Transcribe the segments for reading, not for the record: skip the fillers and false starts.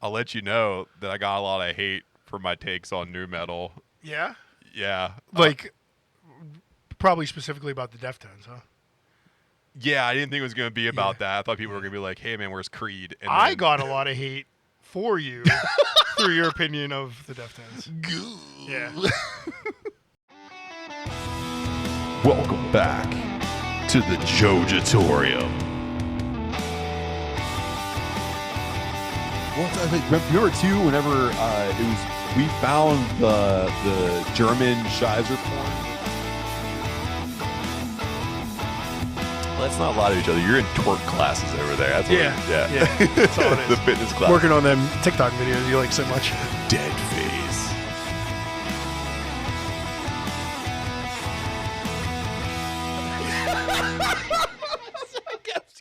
I'll let you know that I got a lot of hate for my takes on nu metal. Yeah? Yeah. Like, probably specifically about the Deftones, huh? Yeah, I didn't think it was going to be about that. I thought people were going to be like, hey, man, where's Creed? And I then... got a lot of hate for you through your opinion of the Deftones. Yeah. Welcome back to the Jojitorium. Well, I think remember too, whenever we found the German Scheiser porn. Let's not lie to each other. You're in twerk classes over there. That's what yeah. That's all it is. The fitness class. Working on them TikTok videos you like so much. Dead face.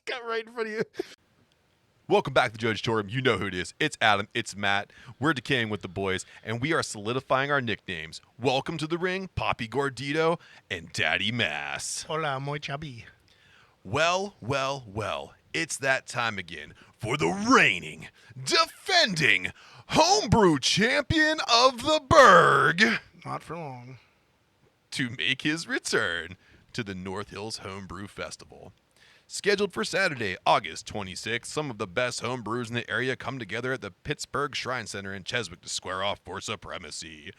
Got right in front of you. Welcome back to the Jojitorium. You know who it is. It's Adam. It's Matt. We're decaying with the boys, and we are solidifying our nicknames. Welcome to the ring, Poppy Gordito and Daddy Mass. Hola, muy chubby. Well, it's that time again for the reigning, defending, homebrew champion of the Berg Not for long. to make his return to the North Hills Homebrew Festival. Scheduled for Saturday, August 26th, some of the best homebrews in the area come together at the Pittsburgh Shrine Center in Cheswick to square off for supremacy.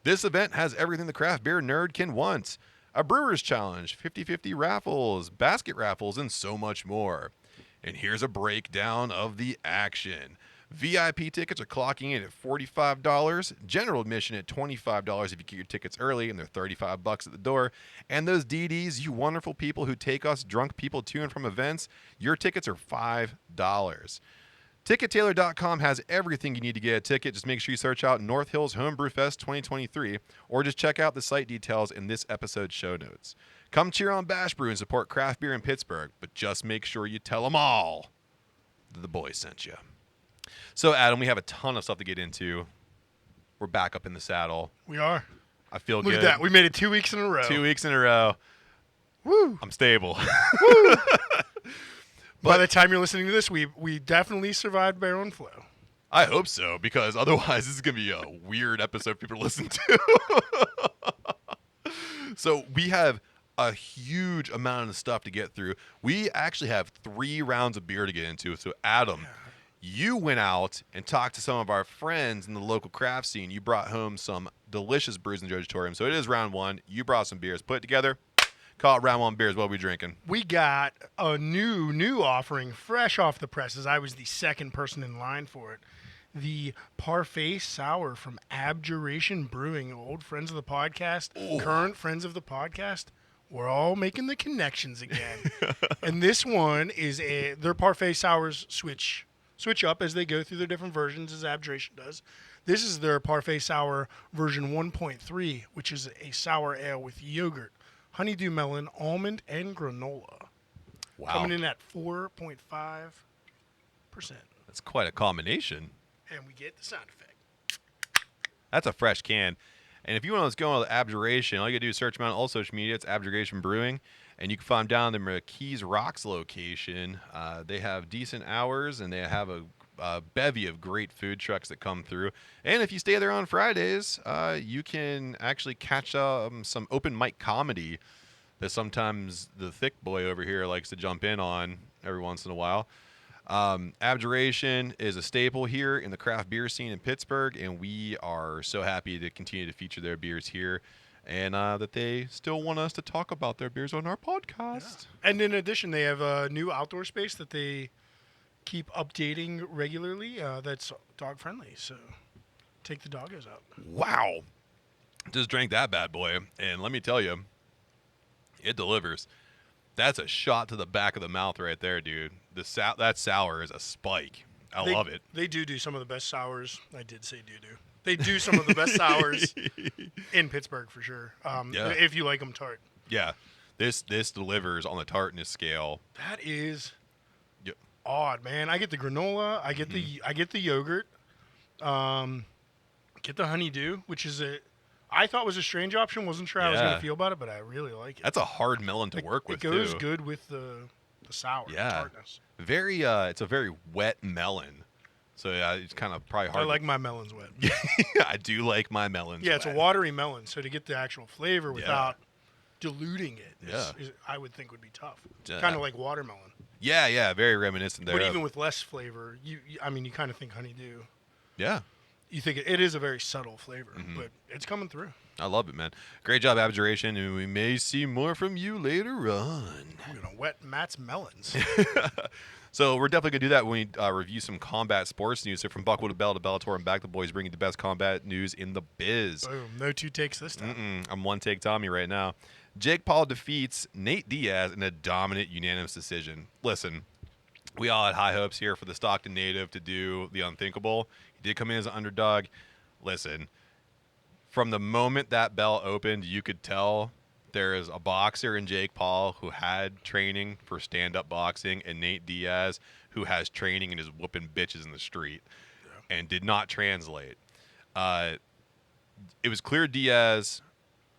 This event has everything the craft beer nerd can want. A brewer's challenge, 50-50 raffles, basket raffles, and so much more. And here's a breakdown of the action. VIP tickets are clocking in at $45, general admission at $25 if you get your tickets early, and they're $35 at the door. And those DDs, you wonderful people who take us drunk people to and from events, your tickets are $5. TicketTailor.com has everything you need to get a ticket. Just make sure you search out North Hills Homebrew Fest 2023, or just check out the site details in this episode's show notes. Come cheer on Bash Brew and support craft beer in Pittsburgh, but just make sure you tell them all that the boys sent you. So, Adam, we have a ton of stuff to get into. We're back up in the saddle. We are. I feel Look good. at that. We made it 2 weeks in a row. 2 weeks in a row. Woo. I'm stable. Woo. By the time you're listening to this, we definitely survived Barrel and Flow. I hope so, because otherwise this is going to be a weird episode for people to listen to. So we have a huge amount of stuff to get through. We actually have 3 rounds of beer to get into. So, Adam, you went out and talked to some of our friends in the local craft scene. You brought home some delicious brews in the Jojitorium. So it is round 1. You brought some beers. Put it together. Call it round 1 beers. What are we drinking? We got a new offering fresh off the presses. I was the second person in line for it. The Parfait Sour from Abjuration Brewing. Old friends of the podcast, current friends of the podcast. We're all making the connections again. And this one is their Parfait Sours switch up as they go through their different versions, as Abjuration does. This is their Parfait Sour version 1.3, which is a sour ale with yogurt, honeydew melon, almond, and granola. Wow. Coming in at 4.5%. That's quite a combination. And we get the sound effect. That's a fresh can. And if you want to go on with Abjuration, all you got to do is search them out on all social media. It's Abjuration Brewing. And you can find them down in the Keys Rocks location. They have decent hours, and they have a bevy of great food trucks that come through. And if you stay there on Fridays, you can actually catch some open mic comedy that sometimes the thick boy over here likes to jump in on every once in a while. Abjuration is a staple here in the craft beer scene in Pittsburgh, and we are so happy to continue to feature their beers here, and that they still want us to talk about their beers on our podcast. Yeah. And in addition, they have a new outdoor space that they keep updating regularly that's dog friendly, so take the doggos out. Wow. Just drank that bad boy, and let me tell you, it delivers. That's a shot to the back of the mouth right there, dude. That sour is a spike. I love it. They do some of the best sours. I did say do. They do some of the best sours in Pittsburgh for sure. If you like them tart. Yeah, this delivers on the tartness scale. That is odd, man. I get the granola. I get the yogurt. Get the honeydew, which is I thought was a strange option. Wasn't sure how I was going to feel about it, but I really like it. That's a hard melon to work with, too. It goes good with the sour tartness. Very, it's a very wet melon. So yeah, it's kind of probably hard. I like my melons wet. I do like my melons. Yeah, it's a wet. watery melon, so to get the actual flavor without diluting it, Yeah. I would think would be tough. Yeah. Kind of like watermelon. Yeah, very reminiscent there. But even with less flavor, you kind of think honeydew. Yeah, You think it is a very subtle flavor, Mm-hmm. but it's coming through. I love it, man. Great job, Abjuration, and we may see more from you later on. I'm gonna wet Matt's melons. So we're definitely going to do that when we review some combat sports news. So from Buckwood to Bell to Bellator and back, the boys bringing the best combat news in the biz. Boom! No two takes this time. I'm one take Tommy right now. Jake Paul defeats Nate Diaz in a dominant unanimous decision. Listen, we all had high hopes here for the Stockton native to do the unthinkable. He did come in as an underdog. Listen, from the moment that bell opened, you could tell there is a boxer in Jake Paul who had training for stand-up boxing, and Nate Diaz who has training and is whooping bitches in the street, and did not translate. It was clear Diaz,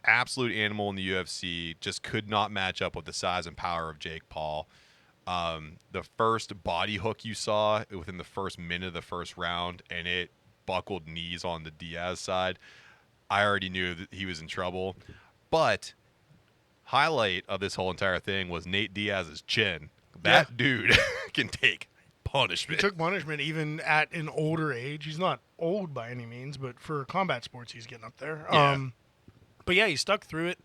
absolute animal in the UFC, just could not match up with the size and power of Jake Paul. The first body hook you saw within the first minute of the first round, and it buckled knees on the Diaz side. I already knew that he was in trouble. But highlight of this whole entire thing was Nate Diaz's chin. That dude can take punishment. He took punishment even at an older age. He's not old by any means, but for combat sports, he's getting up there. Yeah. But yeah, he stuck through it.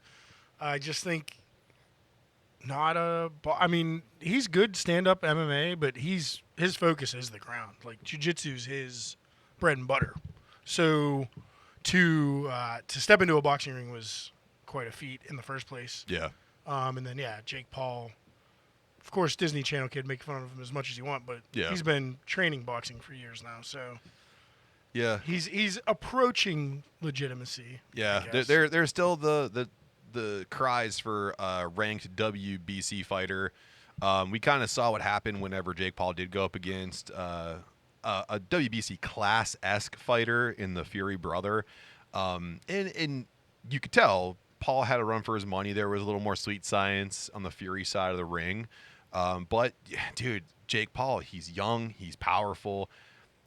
I just think he's good stand-up MMA, but his focus is the ground. Like jiu-jitsu's his bread and butter. So to step into a boxing ring was quite a feat in the first place. Yeah. And then Jake Paul. Of course, Disney Channel kid, make fun of him as much as you want, but Yeah. he's been training boxing for years now, so Yeah. he's approaching legitimacy. Yeah. I guess. There's still the cries for ranked WBC fighter. We kind of saw what happened whenever Jake Paul did go up against a WBC class-esque fighter in the Fury brother. And you could tell Paul had a run for his money. There was a little more sweet science on the Fury side of the ring. But, yeah, dude, Jake Paul, he's young. He's powerful.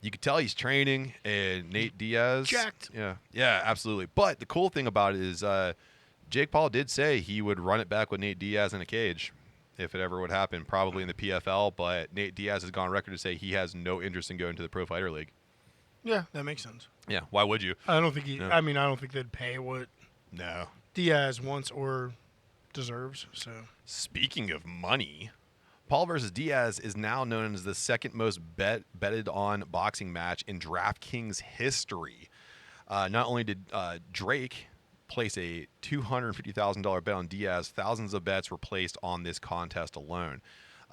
You could tell he's training. And Nate Diaz. Jacked. Yeah, absolutely. But the cool thing about it is Jake Paul did say he would run it back with Nate Diaz in a cage if it ever would happen, probably in the PFL. But Nate Diaz has gone on record to say he has no interest in going to the Pro Fighter League. Yeah, that makes sense. Yeah, why would you? I don't think No. I don't think they'd pay what No. Diaz wants or deserves. So Speaking of money, Paul versus Diaz is now known as the second most betted on boxing match in DraftKings history. Not only did Drake place a $250,000 bet on Diaz, thousands of bets were placed on this contest alone.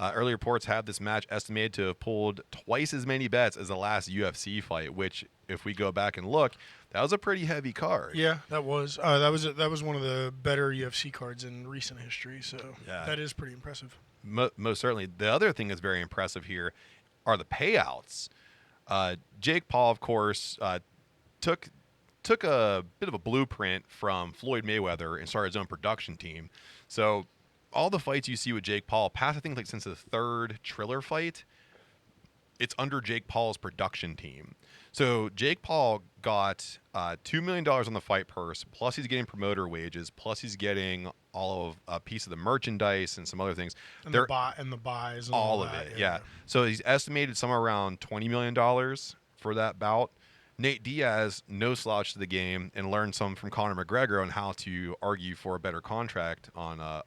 Early reports have this match estimated to have pulled twice as many bets as the last UFC fight, which, if we go back and look, that was a pretty heavy card. yeah, that was one of the better UFC cards in recent history. So Yeah. that is pretty impressive. Most certainly. The other thing that's very impressive here are the payouts. Jake Paul, of course, took a bit of a blueprint from Floyd Mayweather and started his own production team. So all the fights you see with Jake Paul, past I think like since the third Triller fight, it's under Jake Paul's production team. So Jake Paul got $2 million on the fight purse, plus he's getting promoter wages, plus he's getting all of a piece of the merchandise and some other things. And the buys and all all of that, it, yeah. So he's estimated somewhere around $20 million for that bout. Nate Diaz, no slouch to the game, and learned some from Conor McGregor on how to argue for a better contract on a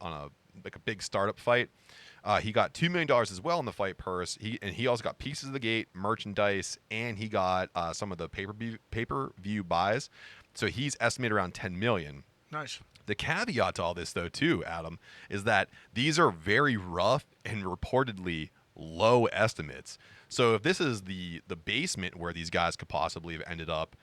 big startup fight. He got $2 million as well in the fight purse. He also got pieces of the gate, merchandise, and he got some of the pay-per-view buys. So he's estimated around $10 million. Nice. The caveat to all this, though, too, Adam, is that these are very rough and reportedly low estimates. So if this is the basement where these guys could possibly have ended up,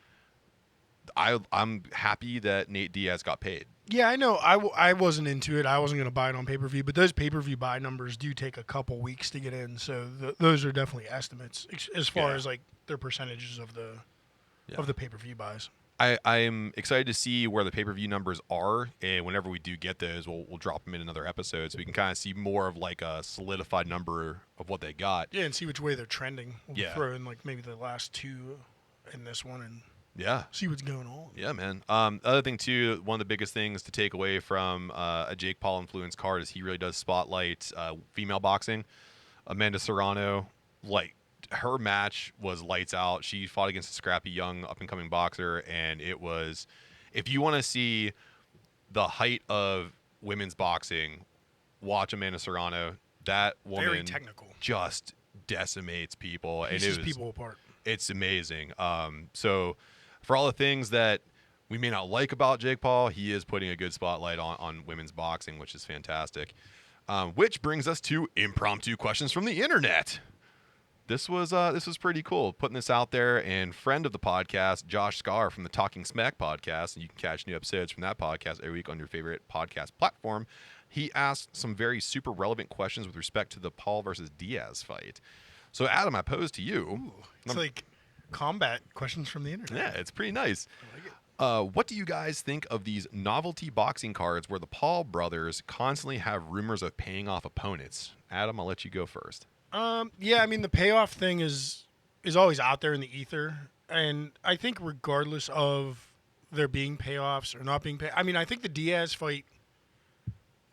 I'm happy that Nate Diaz got paid. Yeah, I know. I wasn't into it. I wasn't going to buy it on pay-per-view, but those pay-per-view buy numbers do take a couple weeks to get in. So those are definitely estimates as far as like their percentages of the pay-per-view buys. I'm excited to see where the pay-per-view numbers are, and whenever we do get those, we'll drop them in another episode so we can kind of see more of like a solidified number of what they got. Yeah, and see which way they're trending. We'll Yeah. throw in like maybe the last two in this one and Yeah. see what's going on. Yeah, man. Other thing too, one of the biggest things to take away from a Jake Paul influenced card is he really does spotlight female boxing. Amanda Serrano, like her match was lights out. She fought against a scrappy young up and coming boxer, and it was, if you want to see the height of women's boxing, watch Amanda Serrano. That woman Very technical. just decimates people, and Pieces people apart. it's amazing. So for all the things that we may not like about Jake Paul, he is putting a good spotlight on women's boxing, which is fantastic. Which brings us to impromptu questions from the internet. This was pretty cool, putting this out there. And friend of the podcast, Josh Scar from the Talking SMAC podcast, and you can catch new episodes from that podcast every week on your favorite podcast platform. He asked some very super relevant questions with respect to the Paul versus Diaz fight. So, Adam, I pose to you. Ooh, it's like combat questions from the internet. Yeah, it's pretty nice. I like it. What do you guys think of these novelty boxing cards where the Paul brothers constantly have rumors of paying off opponents? Adam, I'll let you go first. Yeah, I mean the payoff thing is always out there in the ether, and I think regardless of there being payoffs or not being I mean I think the Diaz fight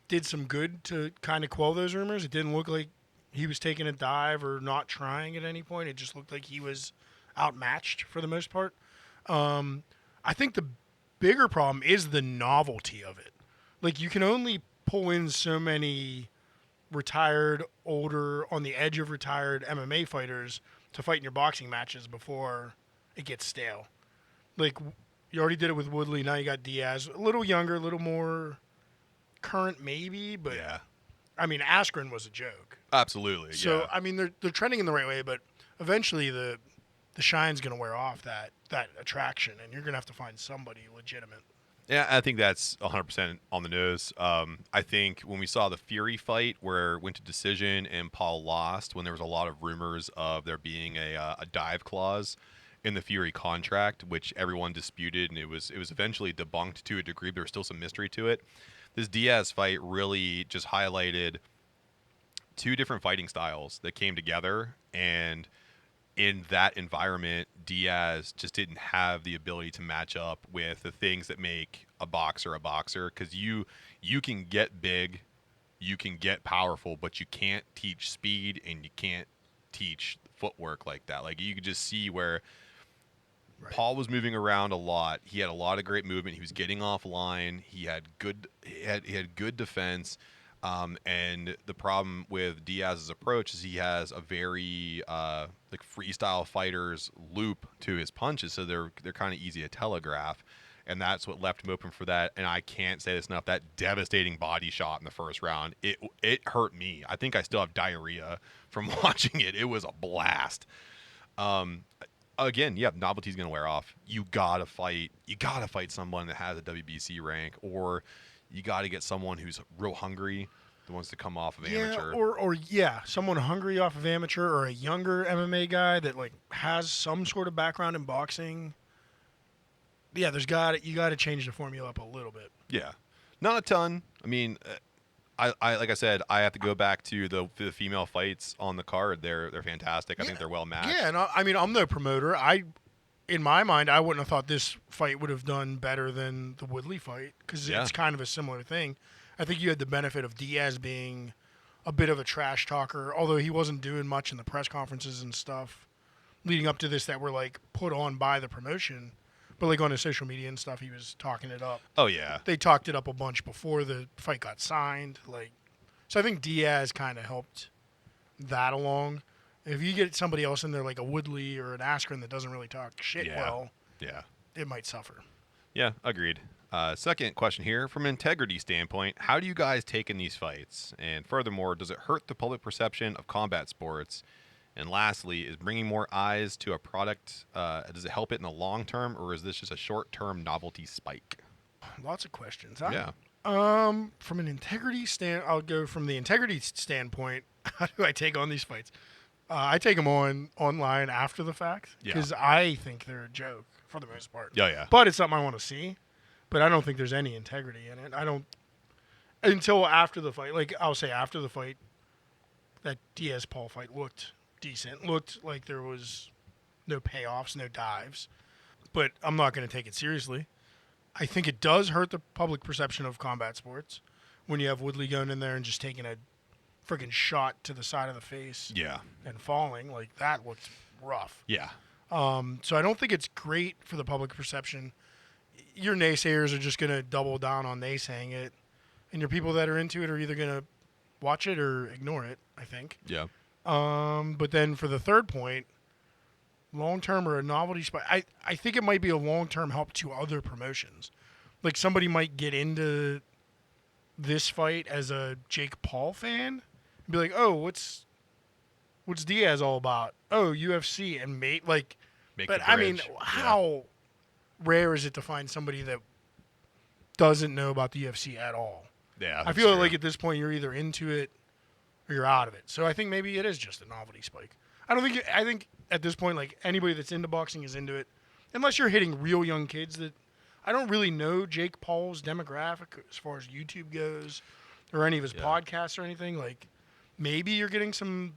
did some good to kind of quell those rumors. It didn't look like he was taking a dive or not trying at any point. It just looked like he was outmatched for the most part. I think the bigger problem is the novelty of it. Like you can only pull in so many retired, older, on the edge of retired MMA fighters to fight in your boxing matches before it gets stale. Like, you already did it with Woodley, now you got Diaz. A little younger, a little more current maybe, but, Yeah, I mean, Askren was a joke. absolutely. So, yeah. I mean, they're trending in the right way, but eventually the shine's going to wear off that attraction, and you're going to have to find somebody legitimate. Yeah, I think that's 100% on the nose. I think when we saw the Fury fight where it went to decision and Paul lost, when there was a lot of rumors of there being a dive clause in the Fury contract, which everyone disputed, and it was eventually debunked to a degree, but there was still some mystery to it. This Diaz fight really just highlighted two different fighting styles that came together, and in that environment, Diaz just didn't have the ability to match up with the things that make a boxer, because you can get big, you can get powerful, but you can't teach speed and you can't teach footwork like that. Like you could just see where Paul was moving around a lot. He had a lot of great movement. He was getting offline. He had good defense. And the problem with Diaz's approach is he has a very like freestyle fighter's loop to his punches, so they're kind of easy to telegraph, and that's what left him open for that. And I can't say this enough: that devastating body shot in the first round, it hurt me. I think I still have diarrhea from watching it. It was a blast. Again, yeah, novelty's gonna wear off. You gotta fight someone that has a WBC rank, or you got to get someone who's real hungry, that wants to come off of amateur. Or someone hungry off of amateur, or a younger MMA guy that like has some sort of background in boxing. Yeah, you got to change the formula up a little bit. Yeah, not a ton. I mean, I like I said, I have to go back to the female fights on the card. They're fantastic. I think they're well matched. Yeah, and I mean, I'm no promoter. In my mind, I wouldn't have thought this fight would have done better than the Woodley fight because it's kind of a similar thing. I think you had the benefit of Diaz being a bit of a trash talker, although he wasn't doing much in the press conferences and stuff leading up to this that were like put on by the promotion. But like on his social media and stuff, he was talking it up. Oh yeah, they talked it up a bunch before the fight got signed. So I think Diaz kind of helped that along. If you get somebody else in there like a Woodley or an Askren that doesn't really talk shit it might suffer. Yeah, agreed. Second question here, from an integrity standpoint, how do you guys take in these fights? And furthermore, does it hurt the public perception of combat sports? And lastly, is bringing more eyes to a product, does it help it in the long term, or is this just a short-term novelty spike? Lots of questions. Yeah. From an integrity I'll go from the integrity standpoint. How do I take on these fights? I take them online after the fact Yeah. because I think they're a joke for the most part. Yeah. But it's something I want to see. But I don't think there's any integrity in it. I don't until after the fight. Like I'll say after the fight, that Diaz Paul fight looked decent. Looked like there was no payoffs, no dives. But I'm not going to take it seriously. I think it does hurt the public perception of combat sports when you have Woodley going in there and just taking a freaking shot to the side of the face Yeah. and falling. Like that looked rough. Yeah. So I don't think it's great for the public perception. Your naysayers are just going to double down on naysaying it, and your people that are into it are either going to watch it or ignore it, I think. Yeah. But then for the third point, long-term or a novelty spot, I think it might be a long-term help to other promotions. Like somebody might get into this fight as a Jake Paul fan and be like, oh, what's Diaz all about? Oh, UFC and Make but the I mean, bridge. how rare is it to find somebody that doesn't know about the UFC at all? Yeah. I that's feel true. like at this point you're either into it or you're out of it. So I think maybe it is just a novelty spike. I think at this point, like anybody that's into boxing is into it, unless you're hitting real young kids. That I don't really know Jake Paul's demographic as far as YouTube goes, or any of his podcasts or anything. Like maybe you're getting some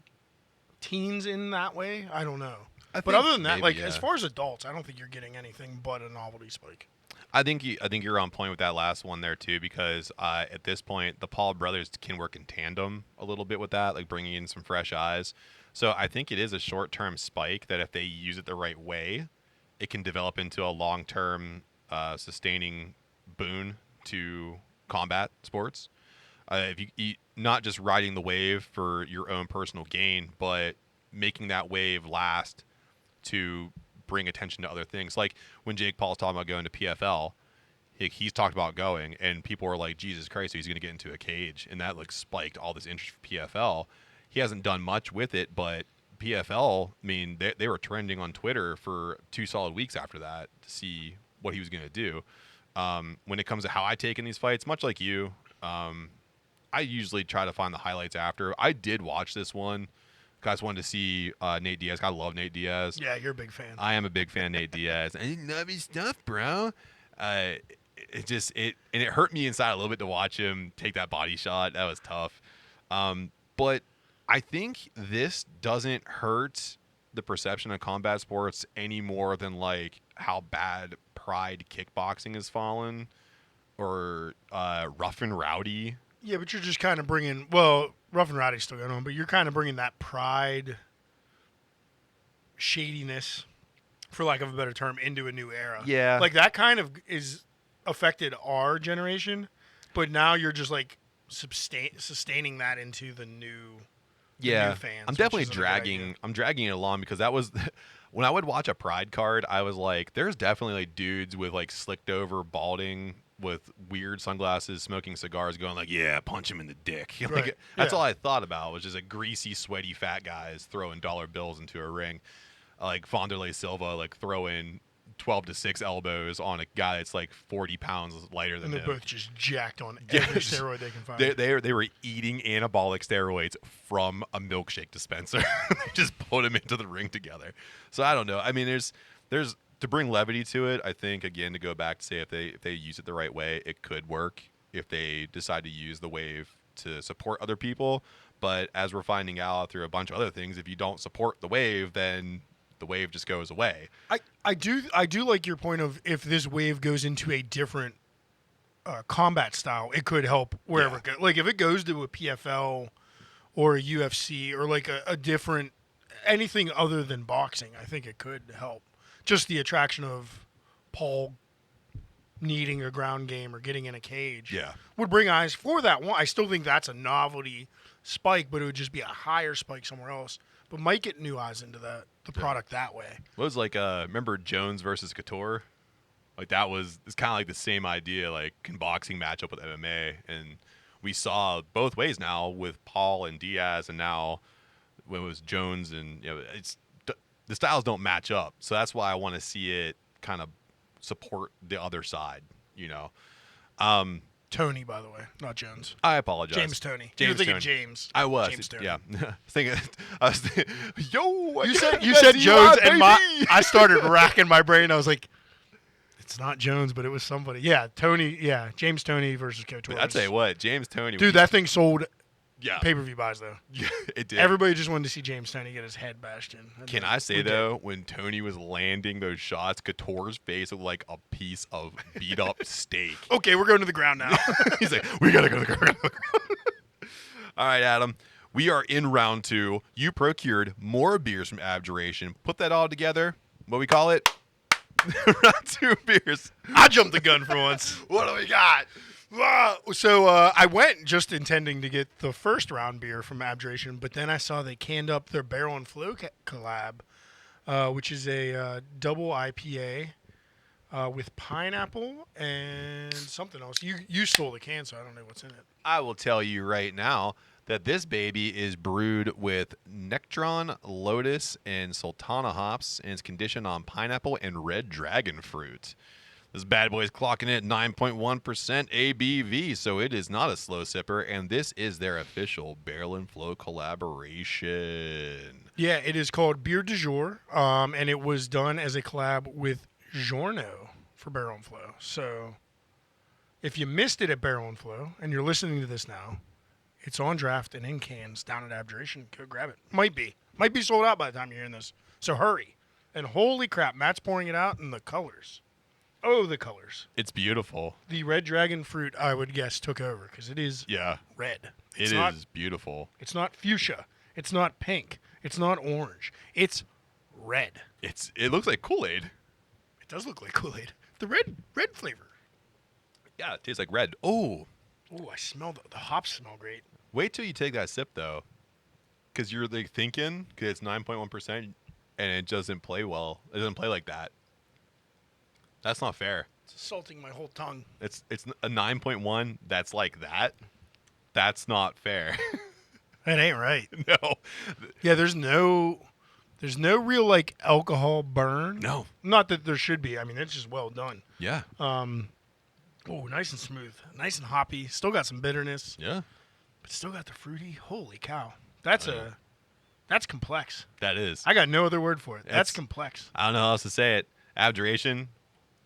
teens in that way. I don't know. But other than that, maybe, as far as adults, I don't think you're getting anything but a novelty spike. I think you're on point with that last one there too, because at this point the Paul brothers can work in tandem a little bit with that, like bringing in some fresh eyes. So I think it is a short-term spike that if they use it the right way, it can develop into a long-term sustaining boon to combat sports. If you not just riding the wave for your own personal gain, but making that wave last to bring attention to other things. Like when Jake Paul's talking about going to PFL, he's talked about going, and people are like, Jesus Christ, he's going to get into a cage. And that like spiked all this interest for PFL. He hasn't done much with it, but PFL, I mean, they were trending on Twitter for 2 solid weeks after that to see what he was going to do. When it comes to how I take in these fights, much like you, I usually try to find the highlights after. I did watch this one. Guys wanted to see Nate Diaz. I love Nate Diaz. Yeah, you're a big fan. I am a big fan of Nate Diaz. I love his stuff, bro. It hurt me inside a little bit to watch him take that body shot. That was tough. But I think this doesn't hurt the perception of combat sports any more than like how bad Pride kickboxing has fallen, or Rough and Rowdy. Yeah, but you're just kind of bringing, well, Rough and Rowdy's still going on, but you're kind of bringing that Pride shadiness, for lack of a better term, into a new era. Yeah. Like that kind of is affected our generation, but now you're just like sustaining that into the new Yeah, fans, I'm which definitely isn't a good dragging. idea. I'm dragging it along because that was when I would watch a Pride card. I was like, there's definitely like dudes with like slicked over balding with weird sunglasses, smoking cigars, going like, yeah, punch him in the dick. Like, Right, that's yeah. all I thought about was just a greasy, sweaty, fat guys throwing dollar bills into a ring, like Wanderlei Silva, like throwing 12-6 elbows on a guy that's like 40 pounds lighter than And they're him. both just jacked on Yeah, every just- steroid they can find. They were eating anabolic steroids from a milkshake dispenser. They just put them into the ring together. So I don't know. I mean, there's to bring levity to it. I think again to go back to say if they use it the right way, it could work. If they decide to use the wave to support other people, but as we're finding out through a bunch of other things, if you don't support the wave, then the wave just goes away. I do like your point of if this wave goes into a different combat style, it could help wherever Yeah. it goes. Like if it goes to a PFL or a UFC or like a different anything other than boxing, I think it could help. Just the attraction of Paul needing a ground game or getting in a cage Yeah. would bring eyes for that one. I still think that's a novelty spike, but it would just be a higher spike somewhere else. But might get new eyes into the product that way. What was like remember Jones versus Couture? Like that was it's kind of like the same idea. Like can boxing match up with MMA? And we saw both ways now with Paul and Diaz, and now when it was Jones and it's the styles don't match up. So that's why I want to see it kind of support the other side. Chad, Tony, by the way, not Jones. I apologize. James Tony. James you were thinking Tony. James. I was. James Tony. Yeah. I was thinking, yo. You said Jones, and I started racking my brain. I was like, it's not Jones, but it was somebody. Yeah, Tony. Yeah, James Tony versus Jojitorium. I'll tell you what, James Tony. Dude, that thing sold yeah. pay-per-view buys, though. Yeah, it did. Everybody just wanted to see James Tony get his head bashed in. Can I say, though, when Tony was landing those shots, Couture's face looked like a piece of beat-up steak. Okay, we're going to the ground now. He's like, we got to go to the ground. All right, Adam. We are in round 2. You procured more beers from Abjuration. Put that all together. What we call it? Round 2 beers. I jumped the gun for once. What do we got? So I went just intending to get the first round beer from Abjuration, but then I saw they canned up their Barrel and Flow collab, which is a double IPA with pineapple and something else. You stole the can, so I don't know what's in it. I will tell you right now that this baby is brewed with Nectron, Lotus, and Sultana hops, and is conditioned on pineapple and red dragon fruit. This bad boy is clocking in at 9.1% ABV, so it is not a slow sipper, and this is their official Barrel and Flow collaboration. Yeah, it is called Beer du Jour, and it was done as a collab with Giorno for Barrel and Flow. So if you missed it at Barrel and Flow, and you're listening to this now, it's on draft and in cans down at Abjuration. Go grab it. Might be sold out by the time you're hearing this. So hurry. And holy crap, Matt's pouring it out in the colors. Oh, the colors. It's beautiful. The red dragon fruit, I would guess, took over because it is red. It is beautiful. It's not fuchsia. It's not pink. It's not orange. It's red. It looks like Kool-Aid. It does look like Kool-Aid. The red flavor. Yeah, it tastes like red. Oh, I smell the hops smell great. wait till you take that sip, though, because you're like thinking, because it's 9.1%, and it doesn't play well. It doesn't play like that. That's not fair. It's assaulting my whole tongue. It's a 9.1 that's like that. That's not fair. That ain't right. No. Yeah, there's no real like alcohol burn. No. Not that there should be. I mean, it's just well done. Yeah. Nice and smooth. Nice and hoppy. Still got some bitterness. Yeah. But still got the fruity. Holy cow. That's complex. That is. I got no other word for it. That's It's- complex. I don't know how else to say it. Abjuration,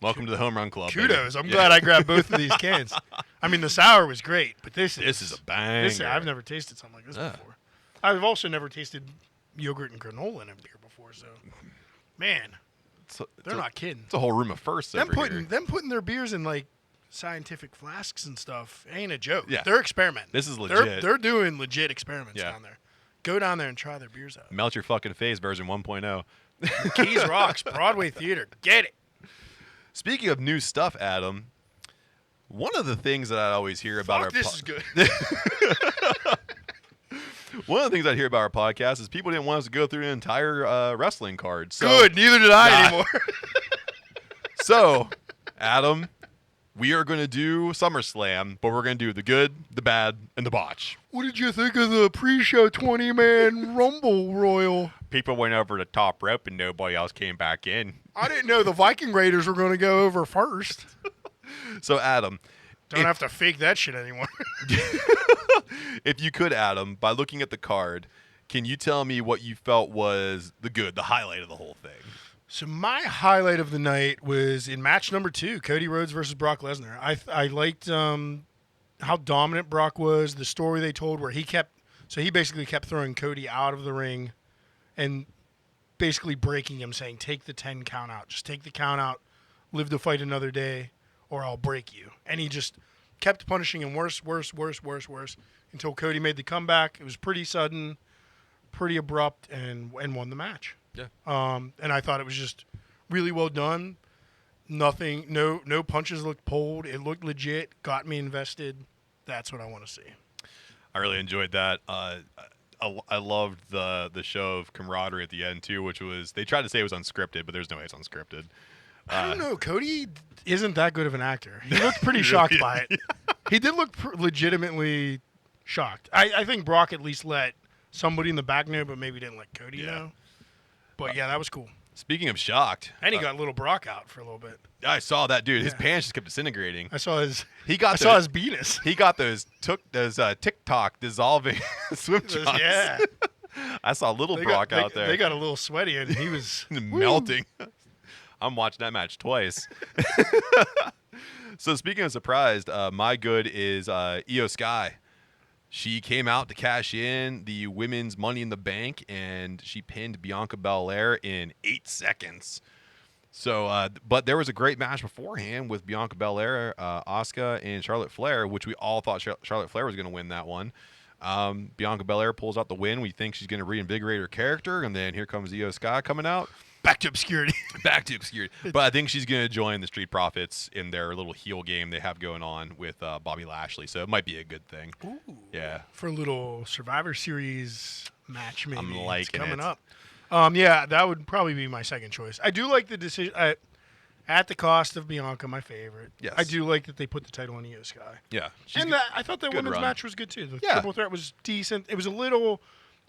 welcome to the home run club. Kudos. Baby. I'm glad I grabbed both of these cans. I mean, the sour was great, but this is a banger. I've never tasted something like this Yeah. before. I've also never tasted yogurt and granola in a beer before, so man, they're not kidding. It's a whole room of firsts over here. Them putting their beers in like scientific flasks and stuff ain't a joke. Yeah. They're experimenting. This is legit. They're doing legit experiments Yeah. down there. Go down there and try their beers out. Melt your fucking face version 1.0. Keys Rocks, Broadway Theater. Get it. Speaking of new stuff, Adam, one of the things that I always hear about Fuck, this is good. One of the things I hear about our podcast is people didn't want us to go through an entire wrestling card. So, Good. Neither did I anymore. So, Adam, we are going to do SummerSlam, but we're going to do the good, the bad, and the botch. What did you think of the pre-show 20-man Rumble Royal? People went over the top rope and nobody else came back in. I didn't know the Viking Raiders were going to go over first. So, Adam, Don't have to fake that shit anymore. if you could, Adam, by looking at the card, can you tell me what you felt was the highlight of the whole thing? So my highlight of the night was in match number 2, Cody Rhodes versus Brock Lesnar. I liked how dominant Brock was, the story they told where he basically kept throwing Cody out of the ring and basically breaking him, saying, take the 10 count out. Just take the count out, live to fight another day, or I'll break you. And he just kept punishing him worse, until Cody made the comeback. It was pretty sudden, pretty abrupt, and won the match. Yeah. And I thought it was just really well done. Nothing, no punches looked pulled. It looked legit. Got me invested. That's what I want to see. I really enjoyed that. I loved the show of camaraderie at the end too, which was they tried to say it was unscripted, but there's no way it's unscripted. I don't know. Cody isn't that good of an actor. He looked pretty shocked by it. He did look legitimately shocked. I think Brock at least let somebody in the back know, but maybe didn't let Cody know. But yeah, that was cool. Speaking of shocked, And he got little Brock out for a little bit. I saw that dude. His Yeah. pants just kept disintegrating. I saw his. He got I saw those- his penis. He got those TikTok dissolving swim trunks. Yeah. I saw little They Brock got, out there. They got a little sweaty, and he was melting. I'm watching that match twice. So speaking of surprised, my good is Io Sky. She came out to cash in the women's Money in the Bank, and she pinned Bianca Belair in 8 seconds. So, but there was a great match beforehand with Bianca Belair, Asuka, and Charlotte Flair, which we all thought Charlotte Flair was going to win that one. Bianca Belair pulls out the win. We think she's going to reinvigorate her character, and then here comes Io Sky coming out. back to obscurity. Back to obscurity. But I think she's going to join the Street Profits in their little heel game they have going on with Bobby Lashley. So it might be a good thing. Ooh. Yeah. For a little Survivor Series match, maybe. I'm It's liking coming it. up. Yeah, that would probably be my second choice. I do like the decision. At the cost of Bianca, my favorite. Yes. I do like that they put the title on Io Sky. Yeah. And I thought that good women's run. match was good too. The Yeah. triple threat was decent. It was a little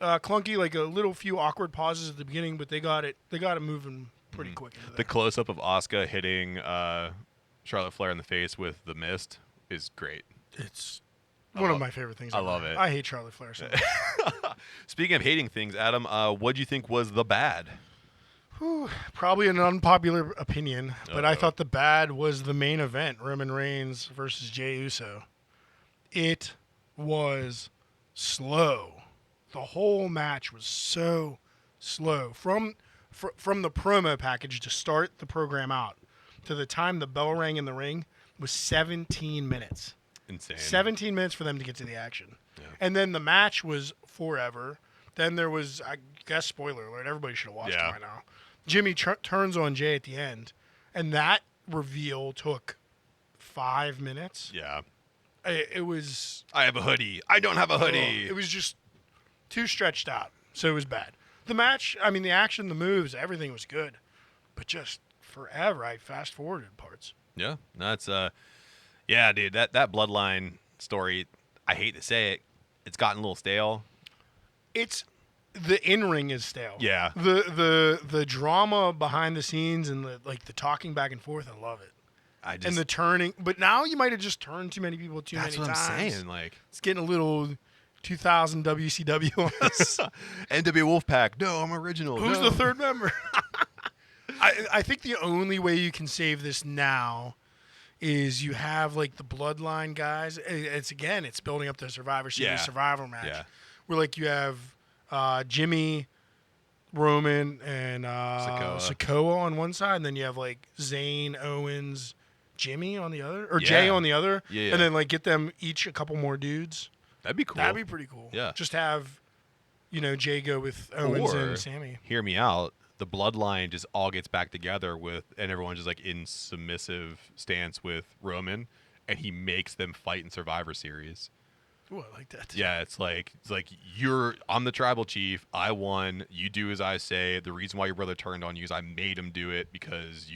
clunky, like a little few awkward pauses at the beginning, but they got it moving pretty quick into The that. close up of Asuka hitting Charlotte Flair in the face with the mist is great. It's one love- of my favorite things. I ever. love it. I hate Charlotte Flair so much. Speaking of hating things, Adam, what do you think was the bad? Whew, probably an unpopular opinion, but I Uh-oh. thought the bad was the main event, Roman Reigns versus Jey Uso. It was slow. The whole match was so slow. From the promo package to start the program out to the time the bell rang in the ring was 17 minutes. Insane. 17 minutes for them to get to the action. Yeah. And then the match was forever. Then there was, I guess, spoiler alert, everybody should have watched Yeah. it by now. Jimmy turns on Jay at the end, and that reveal took 5 minutes. Yeah. It was... I have a hoodie. I don't have a hoodie. It was just too stretched out, so it was bad. The match, I mean, the action, the moves, everything was good. But just forever, I fast-forwarded parts. Yeah. That's yeah, dude, that bloodline story, I hate to say it, it's gotten a little stale. It's... The in-ring is stale. Yeah. The drama behind the scenes and the talking back and forth, I love it. I just And the turning, but now you might have just turned too many people too that's many what times. I'm saying. Like It's getting a little 2000 WCW on us. NW Wolfpack. No, I'm original. Who's no. the third member? I think the only way you can save this now is you have like the bloodline guys. It's building up the Survivor Series Yeah. survival match. Yeah. Where like you have Jimmy, Roman, and Sikoa on one side, and then you have like Zayn, Owens, Jimmy on the other, or Jay Yeah. on the other, Yeah. and then like get them each a couple more dudes. That'd be cool. That'd be pretty cool. Yeah. Just have, Jay go with Owens Or- and Sammy. Hear me out. The bloodline just all gets back together and everyone's just like in submissive stance with Roman, and he makes them fight in Survivor Series. Ooh, I like that. Yeah, it's like I'm the tribal chief. I won. You do as I say. The reason why your brother turned on you is I made him do it because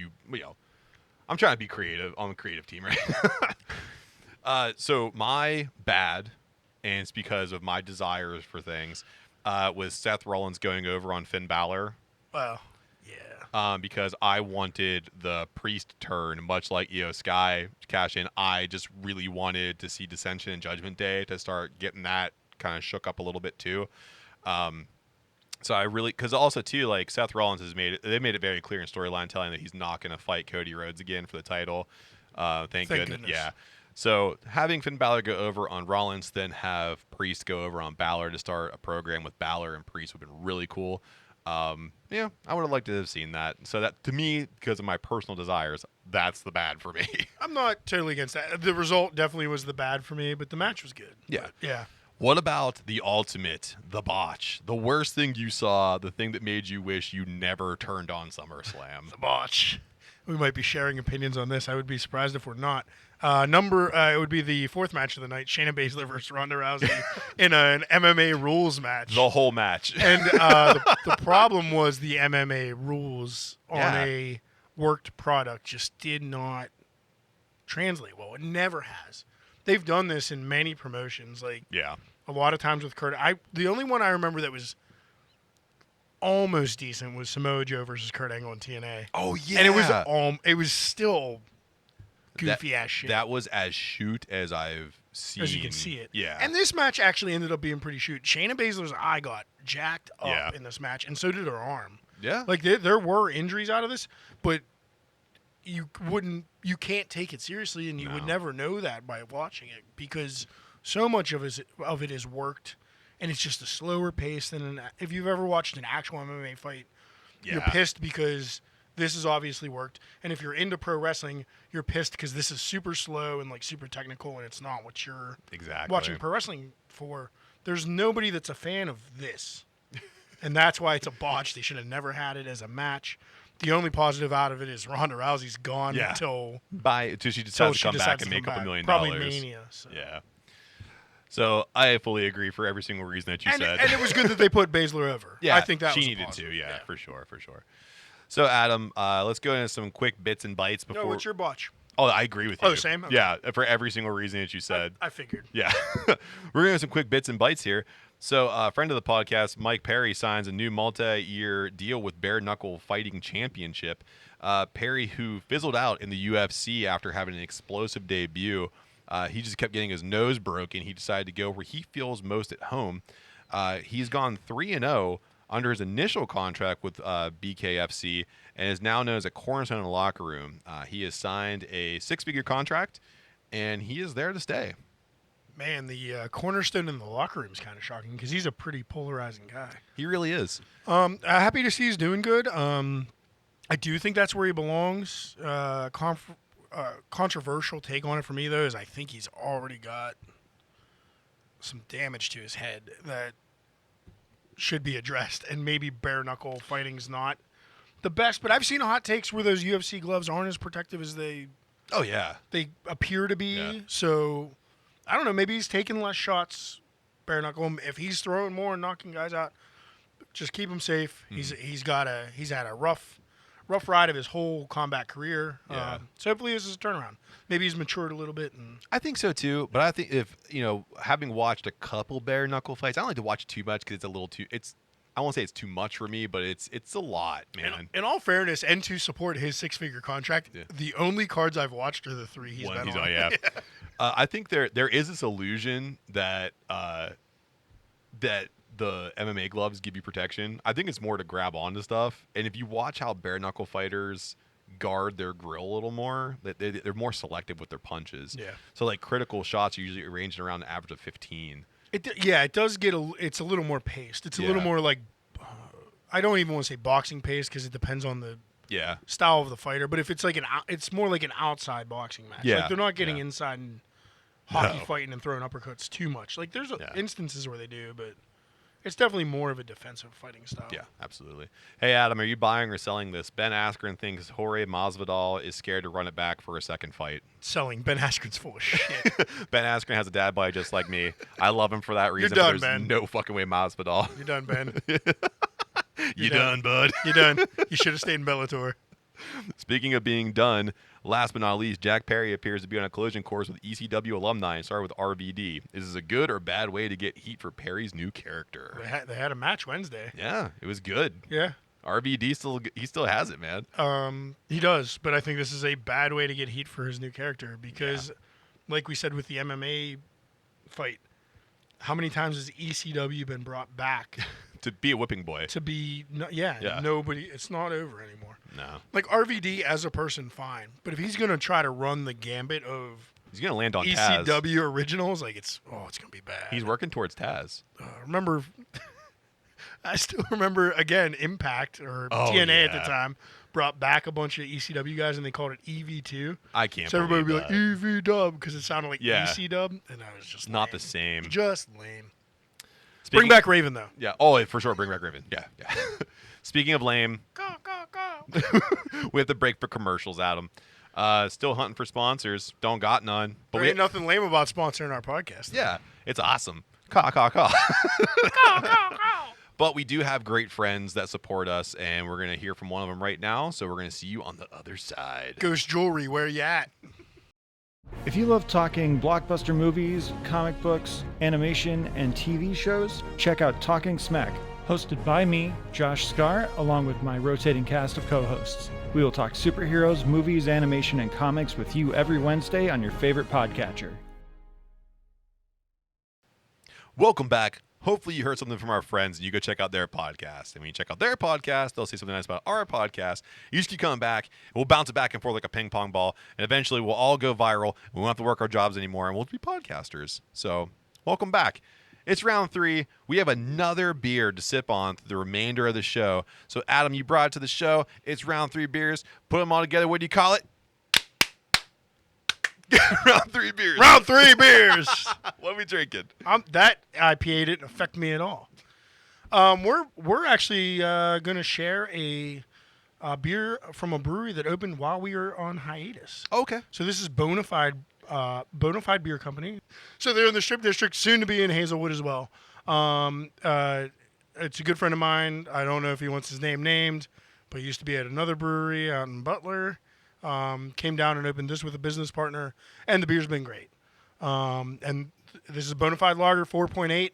I'm trying to be creative on the creative team, right? So my bad, and it's because of my desires for things, was Seth Rollins going over on Finn Balor. Well, yeah. Because I wanted the priest turn, much like Io Sky cash in. I just really wanted to see Dissension and Judgment Day to start getting that kind of shook up a little bit too. So I really, because also too, like Seth Rollins they made it very clear in storyline telling that he's not going to fight Cody Rhodes again for the title. Thank goodness. Yeah. So having Finn Balor go over on Rollins, then have Priest go over on Balor to start a program with Balor and Priest would have been really cool. Yeah, I would have liked to have seen that. So that, to me, because of my personal desires, that's the bad for me. I'm not totally against that. The result definitely was the bad for me, but the match was good. Yeah. But, yeah. What about the ultimate, the botch? The worst thing you saw, the thing that made you wish you never turned on SummerSlam. The Botch. We might be sharing opinions on this. I would be surprised if we're not. It would be the fourth match of the night, Shayna Baszler versus Ronda Rousey in an MMA rules match. The whole match. And the problem was the MMA rules on Yeah. a worked product just did not translate well. It never has. They've done this in many promotions, like Yeah. a lot of times with Kurt. The only one I remember that was almost decent was Samoa Joe versus Kurt Angle in TNA. Oh yeah, And it was still goofy ass shit. That was as shoot as I've seen. As you can see it. Yeah. And this match actually ended up being pretty shoot. Shayna Baszler's eye got jacked up Yeah. in this match, and so did her arm. Yeah. Like there were injuries out of this, but you can't take it seriously, and you would never know that by watching it, because so much of it is worked, and it's just a slower pace than if you've ever watched an actual MMA fight. You're pissed because this is obviously worked, and if you're into pro wrestling, you're pissed because this is super slow and like super technical, and it's not what you're watching pro wrestling for. There's nobody that's a fan of this, and that's why it's a botch. They should have never had it as a match. The only positive out of it is Ronda Rousey's gone until she decides to come back and make up $1 million. Probably Mania. So. Yeah. So I fully agree for every single reason that you said. And it was good that they put Baszler over. Yeah, I think that she was needed positive. to. Yeah, for sure. So Adam, let's go into some quick bits and bites before. No, what's your botch? Oh, I agree with you. Oh, same? Okay. Yeah, for every single reason that you said. I figured. Yeah. We're going to have some quick bits and bites here. So, a friend of the podcast, Mike Perry, signs a new multi-year deal with Bare Knuckle Fighting Championship. Perry, who fizzled out in the UFC after having an explosive debut, he just kept getting his nose broken. He decided to go where he feels most at home. He's gone 3-0 under his initial contract with BKFC and is now known as a cornerstone in the locker room. He has signed a 6-figure contract, and he is there to stay. Man, the cornerstone in the locker room is kind of shocking because he's a pretty polarizing guy. He really is. Happy to see he's doing good. I do think that's where he belongs. Controversial take on it for me, though, is I think he's already got some damage to his head that should be addressed, and maybe bare knuckle fighting's not the best. But I've seen hot takes where those UFC gloves aren't as protective as they appear to be. Yeah. So I don't know. Maybe he's taking less shots, bare knuckle. If he's throwing more and knocking guys out, just keep him safe. Mm-hmm. He's had a rough ride of his whole combat career. Yeah. So hopefully this is a turnaround. Maybe he's matured a little bit. And I think so too. But I think if having watched a couple bare knuckle fights, I don't like to watch too much because it's a little too. I won't say it's too much for me, but it's a lot, man. In all fairness, and to support his 6-figure contract, the only cards I've watched are the 3 he's been on. Yeah. I think there is this illusion that that the MMA gloves give you protection. I think it's more to grab onto stuff. And if you watch how bare knuckle fighters guard their grill a little more, they're more selective with their punches. Yeah. So like critical shots are usually arranged around an average of 15. It does get it's a little more paced. It's a little more like, I don't even want to say boxing pace because it depends on the style of the fighter. But if it's like it's more like an outside boxing match. Yeah. Like they're not getting inside and hockey fighting and throwing uppercuts too much. Like there's instances where they do, but it's definitely more of a defensive fighting style. Yeah, absolutely. Hey, Adam, are you buying or selling this? Ben Askren thinks Jorge Masvidal is scared to run it back for a second fight. Selling. Ben Askren's full of shit. Ben Askren has a dad body just like me. I love him for that reason. You're done, but there's Ben. no fucking way Masvidal. You're done, Ben. You done, bud. You're done. You should have stayed in Bellator. Speaking of being done, last but not least, Jack Perry appears to be on a collision course with ECW alumni and started with RVD. Is this a good or bad way to get heat for Perry's new character? They had a match Wednesday. Yeah, it was good. Yeah. RVD still has it, man. He does, but I think this is a bad way to get heat for his new character because, like we said with the MMA fight, how many times has ECW been brought back? To be a whipping boy. To be, nobody, it's not over anymore. No. Like RVD as a person, fine. But if he's going to try to run the gambit of he's going to land on ECW Taz. originals, like it's going to be bad. He's working towards Taz. I still remember, again, Impact or TNA at the time brought back a bunch of ECW guys and they called it EV2. I can't So everybody would be believe like, EV dub, because it sounded like EC dub. And I was just not lame. the same. Just lame. Bring back Raven, though. Yeah. Oh, for sure. Bring back Raven. Yeah. Speaking of lame, Go. we have to break for commercials, Adam. Still hunting for sponsors. Don't got none. But There ain't nothing lame about sponsoring our podcast. Yeah, it's awesome. Caw. Go. But we do have great friends that support us, and we're going to hear from one of them right now. So we're going to see you on the other side. Ghost Jewelry, where you at? If you love talking blockbuster movies, comic books, animation, and TV shows, check out Talking SMAC, Hosted by me, Josh Scar, along with my rotating cast of co-hosts. We will talk superheroes, movies, animation, and comics with you every Wednesday on your favorite podcatcher. Welcome back. Hopefully you heard something from our friends and you go check out their podcast. And when you check out their podcast, they'll say something nice about our podcast. You just keep coming back. And we'll bounce it back and forth like a ping pong ball. And eventually we'll all go viral. We won't have to work our jobs anymore. And we'll be podcasters. So welcome back. It's round 3. We have another beer to sip on through the remainder of the show. So Adam, you brought it to the show. It's round 3 beers. Put them all together. What do you call it? Round 3 beers. Round 3 beers. What are we drinking? That IPA didn't affect me at all. We're actually going to share a beer from a brewery that opened while we were on hiatus. Okay. So this is Bonafide Beer Company. So they're in the Strip District, soon to be in Hazelwood as well. It's a good friend of mine. I don't know if he wants his name named, but he used to be at another brewery out in Butler. Came down and opened this with a business partner, and the beer's been great. And this is a Bonafide lager, 4.8.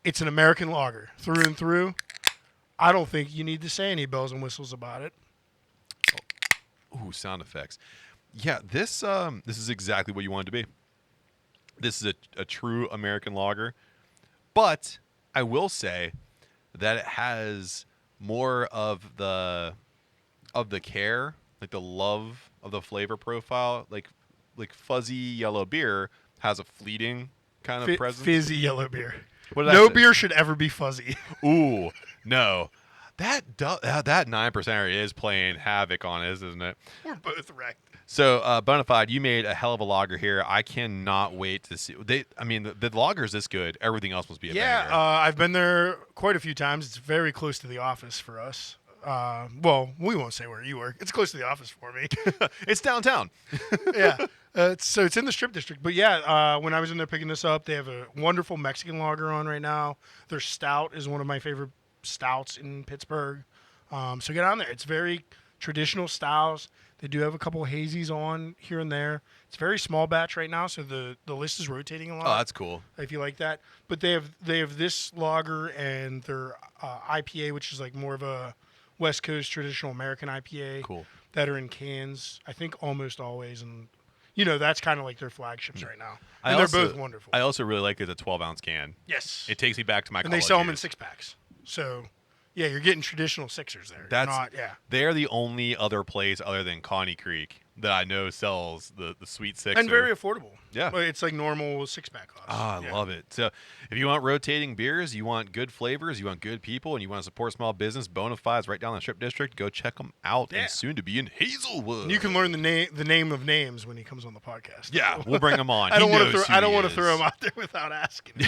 It's an American lager through and through. I don't think you need to say any bells and whistles about it. Ooh, sound effects. Yeah, this is exactly what you want it to be. This is a true American lager, but I will say that it has more of the care, like the love of the flavor profile, like fuzzy yellow beer has a fleeting kind of presence. Fizzy yellow beer. What did I No say? beer should ever be fuzzy. Ooh, no. That 9% is playing havoc on us, isn't it? We're both right. So, Bonafide, you made a hell of a lager here. I cannot wait to see. The lager's this good. Everything else must be a banger. I've been there quite a few times. It's very close to the office for us. Well, we won't say where you work. It's close to the office for me. It's downtown. Yeah. So it's in the Strip District. But yeah, when I was in there picking this up, they have a wonderful Mexican lager on right now. Their stout is one of my favorite stouts in Pittsburgh. So get on there. It's very traditional styles. They do have a couple of hazies on here and there. It's very small batch right now, so the list is rotating a lot. Oh, that's cool. If you like that. But they have this lager and their IPA, which is like more of a West Coast traditional American IPA. Cool. That are in cans, I think almost always. And, that's kind of like their flagships right now. And they're both wonderful. I also really like it's a 12-ounce can. Yes. It takes me back to my and college they sell them in years. 6-packs. So, yeah, you're getting traditional sixers there. They're the only other place other than Connie Creek that I know sells the sweet sixer. And very affordable. Yeah. Well, it's like normal 6-pack cost. I love it. So if you want rotating beers, you want good flavors, you want good people, and you want to support small business, Bonafide's right down the Strip District. Go check them out. Yeah. And soon to be in Hazelwood. You can learn the name of names when he comes on the podcast. Yeah, we'll bring him on. I don't want to throw him out there without asking.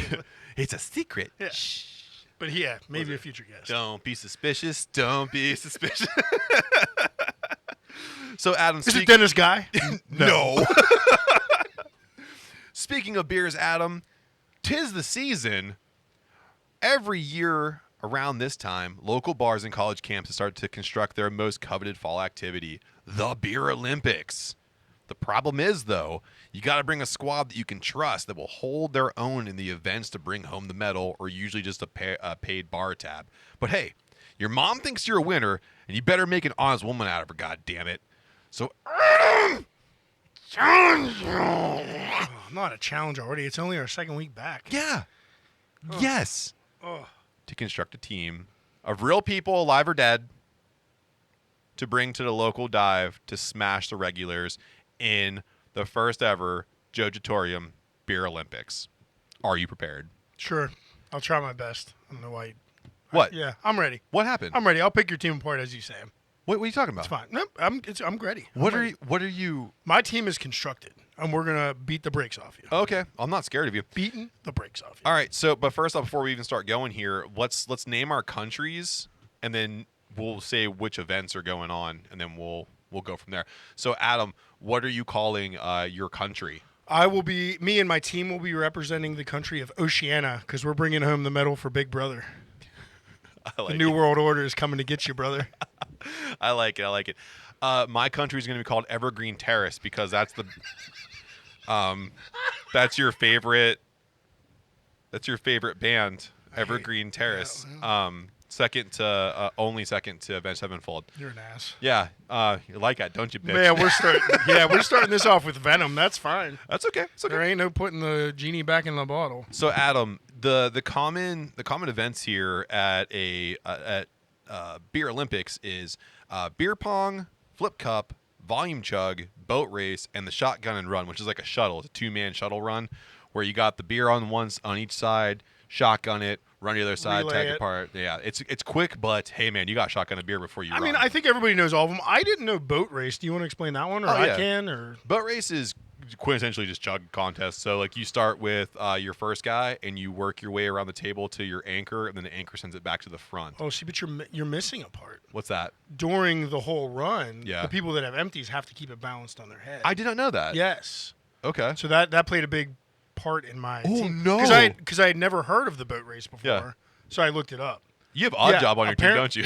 It's a secret. Yeah. Shh. But yeah, maybe a future guest. Don't be suspicious. Don't be suspicious. So, Adam, Is it Dennis Guy? No. Speaking of beers, Adam, 'tis the season. Every year around this time, local bars and college campuses start to construct their most coveted fall activity, the Beer Olympics. The problem is, though, you got to bring a squad that you can trust that will hold their own in the events to bring home the medal, or usually just a paid bar tab. But hey, your mom thinks you're a winner, and you better make an honest woman out of her, God damn it. So, challenge you. I'm not a challenge already. It's only our second week back. Yeah. Yes. Oh. To construct a team of real people, alive or dead, to bring to the local dive to smash the regulars in the first ever Jojitorium Beer Olympics. Are you prepared? Sure. I'll try my best. I don't know why. What? Yeah, I'm ready. What happened? I'm ready. I'll pick your team apart as you say 'em. What are you talking about? It's fine. Nope, I'm ready. What I'm are ready. you? What are you? My team is constructed, and we're gonna beat the brakes off you. Okay, I'm not scared of you. Beating the brakes off you. All right. So, but first off, before we even start going here, let's name our countries, and then we'll say which events are going on, and then we'll go from there. So, Adam, what are you calling your country? Me and my team will be representing the country of Oceania because we're bringing home the medal for Big Brother. I like The New it. World Order is coming to get you, brother. I like it. My country is going to be called Evergreen Terrace because that's the that's your favorite band, Evergreen Terrace. Only second to Avenged Sevenfold. You're an ass. Yeah, you like that, don't you, bitch? Man, we're starting this off with Venom. That's fine. That's okay. It's okay. There ain't no putting the genie back in the bottle. So Adam, the common events here at Beer Olympics is beer pong, flip cup, volume chug, boat race, and the shotgun and run, which is like a shuttle. It's a 2-man shuttle run where you got the beer on each side, shotgun it, run to the other side, Relay tag it. apart. Yeah, it's quick, but hey man, you got shotgun a beer before you I run. mean, I think everybody knows all of them. I didn't know boat race. Do you want to explain that one, or Oh, yeah. I can, or Boat race is quintessentially just chug contest. So like you start with your first guy and you work your way around the table to your anchor, and then the anchor sends it back to the front. oh, see, but you're missing a part. What's that? During the whole run, Yeah. the people that have empties have to keep it balanced on their head. I did not know that. Yes. Okay. So that played a big part in my Oh, team. no. Because I had never heard of the boat race before. Yeah. So I looked it up. You have odd Yeah, job on your team, don't you?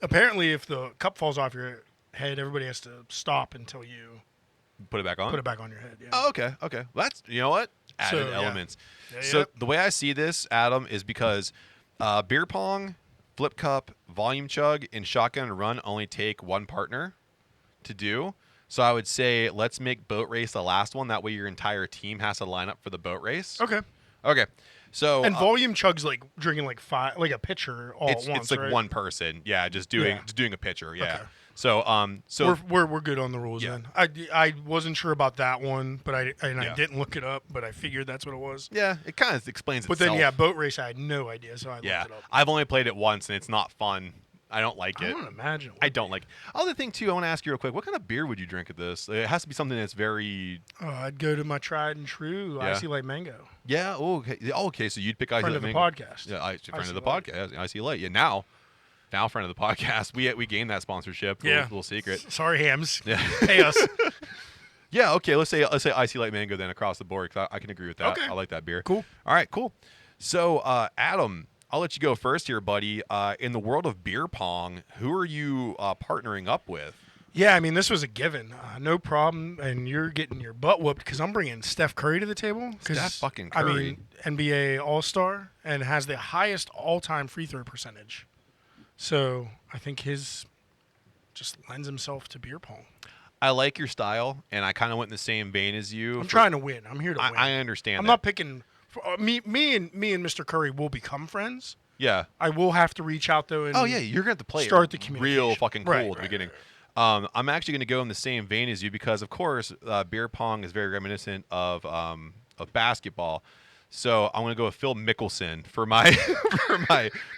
Apparently, if the cup falls off your head, everybody has to stop until you Put it back on. put it back on your head. Yeah. Oh, okay. Okay. Well, that's, you know what? Added So, yeah. elements. Yeah, So yep. the way I see this, Adam, is because beer pong, flip cup, volume chug, and shotgun and run only take one partner to do. So I would say let's make boat race the last one. That way your entire team has to line up for the boat race. Okay. Okay. So And volume chug's like drinking like a pitcher all it's at once. it's like right? one person. Yeah, just doing a pitcher. Yeah. Okay. So we're good on the rules Yeah. then. I wasn't sure about that one, but I Yeah. didn't look it up, but I figured that's what it was. yeah, it kind of explains But itself. then yeah, boat race I had no idea, so I Yeah. looked it up. I've only played it once and it's not fun. I don't like I it. don't imagine. I don't like. Other thing too, I want to ask you real quick. What kind of beer would you drink at this? It has to be something that's very. I'd go to my tried and true Yeah. Icy Light Mango. Yeah. Oh, okay. Oh, okay. So you'd pick Icy Friend Light of the Mango. podcast. Yeah, friend Icy of the Light. podcast. Icy Light. Yeah. Now friend of the podcast. We gained that sponsorship. Yeah. Little secret. Sorry, hams. Yeah. Pay us. Yeah. Okay. Let's say Icy Light Mango then across the board. 'Cause I can agree with that. Okay. I like that beer. Cool. All right. Cool. So Adam, I'll let you go first here, buddy. In the world of beer pong, who are you partnering up with? Yeah, I mean, this was a given. No problem. And you're getting your butt whooped because I'm bringing Steph Curry to the table. Steph fucking I Curry. mean, NBA All-Star and has the highest all-time free throw percentage. So I think his just lends himself to beer pong. I like your style, and I kind of went in the same vein as you. I'm trying to win. I'm here to win. I understand. I'm that. not picking. Me and Mr. Curry will become friends. Yeah. I will have to reach out though. And Oh yeah, you're gonna have to play start it the real communication. fucking cool Right, at the right, beginning. right, I'm actually gonna go in the same vein as you because, of course, beer pong is very reminiscent of basketball. So I'm gonna go with Phil Mickelson for my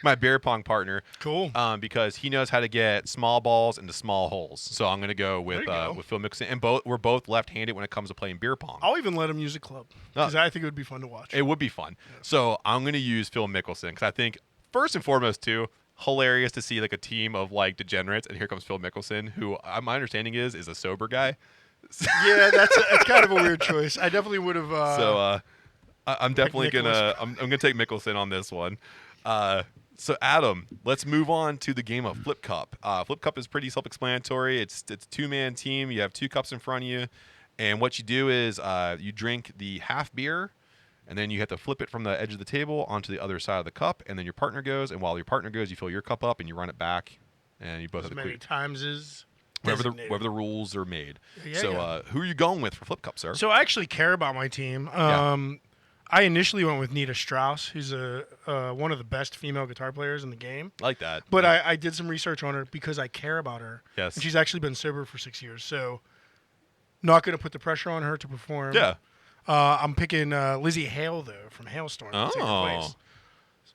my beer pong partner. Cool. Because he knows how to get small balls into small holes. So I'm gonna go with There you go. with Phil Mickelson, and we're both left-handed when it comes to playing beer pong. I'll even let him use a club because I think it would be fun to watch. It would be fun. So I'm going to use Phil Mickelson because I think, first and foremost, too, hilarious to see like a team of like degenerates, and here comes Phil Mickelson, who my understanding is a sober guy. Yeah, that's kind of a weird choice. I definitely would have. I'm definitely Nicholas. I'm gonna take Mickelson on this one. So Adam, let's move on to the game of Flip Cup. Flip Cup is pretty self-explanatory. It's a 2-man team. You have 2 cups in front of you, and what you do is you drink the half beer, and then you have to flip it from the edge of the table onto the other side of the cup, and then your partner goes, and while your partner goes, you fill your cup up and you run it back, and you both as have to many quit. times as Wherever designated. the rules are made. Yeah, So yeah. who are you going with for Flip Cup, sir? So I actually care about my team. Yeah. I initially went with Nita Strauss, who's one of the best female guitar players in the game. I like that. But I did some research on her because I care about her. Yes. And she's actually been sober for 6 years, so not going to put the pressure on her to perform. Yeah. I'm picking Lizzie Hale, though, from Hailstorm. to take her Oh. place.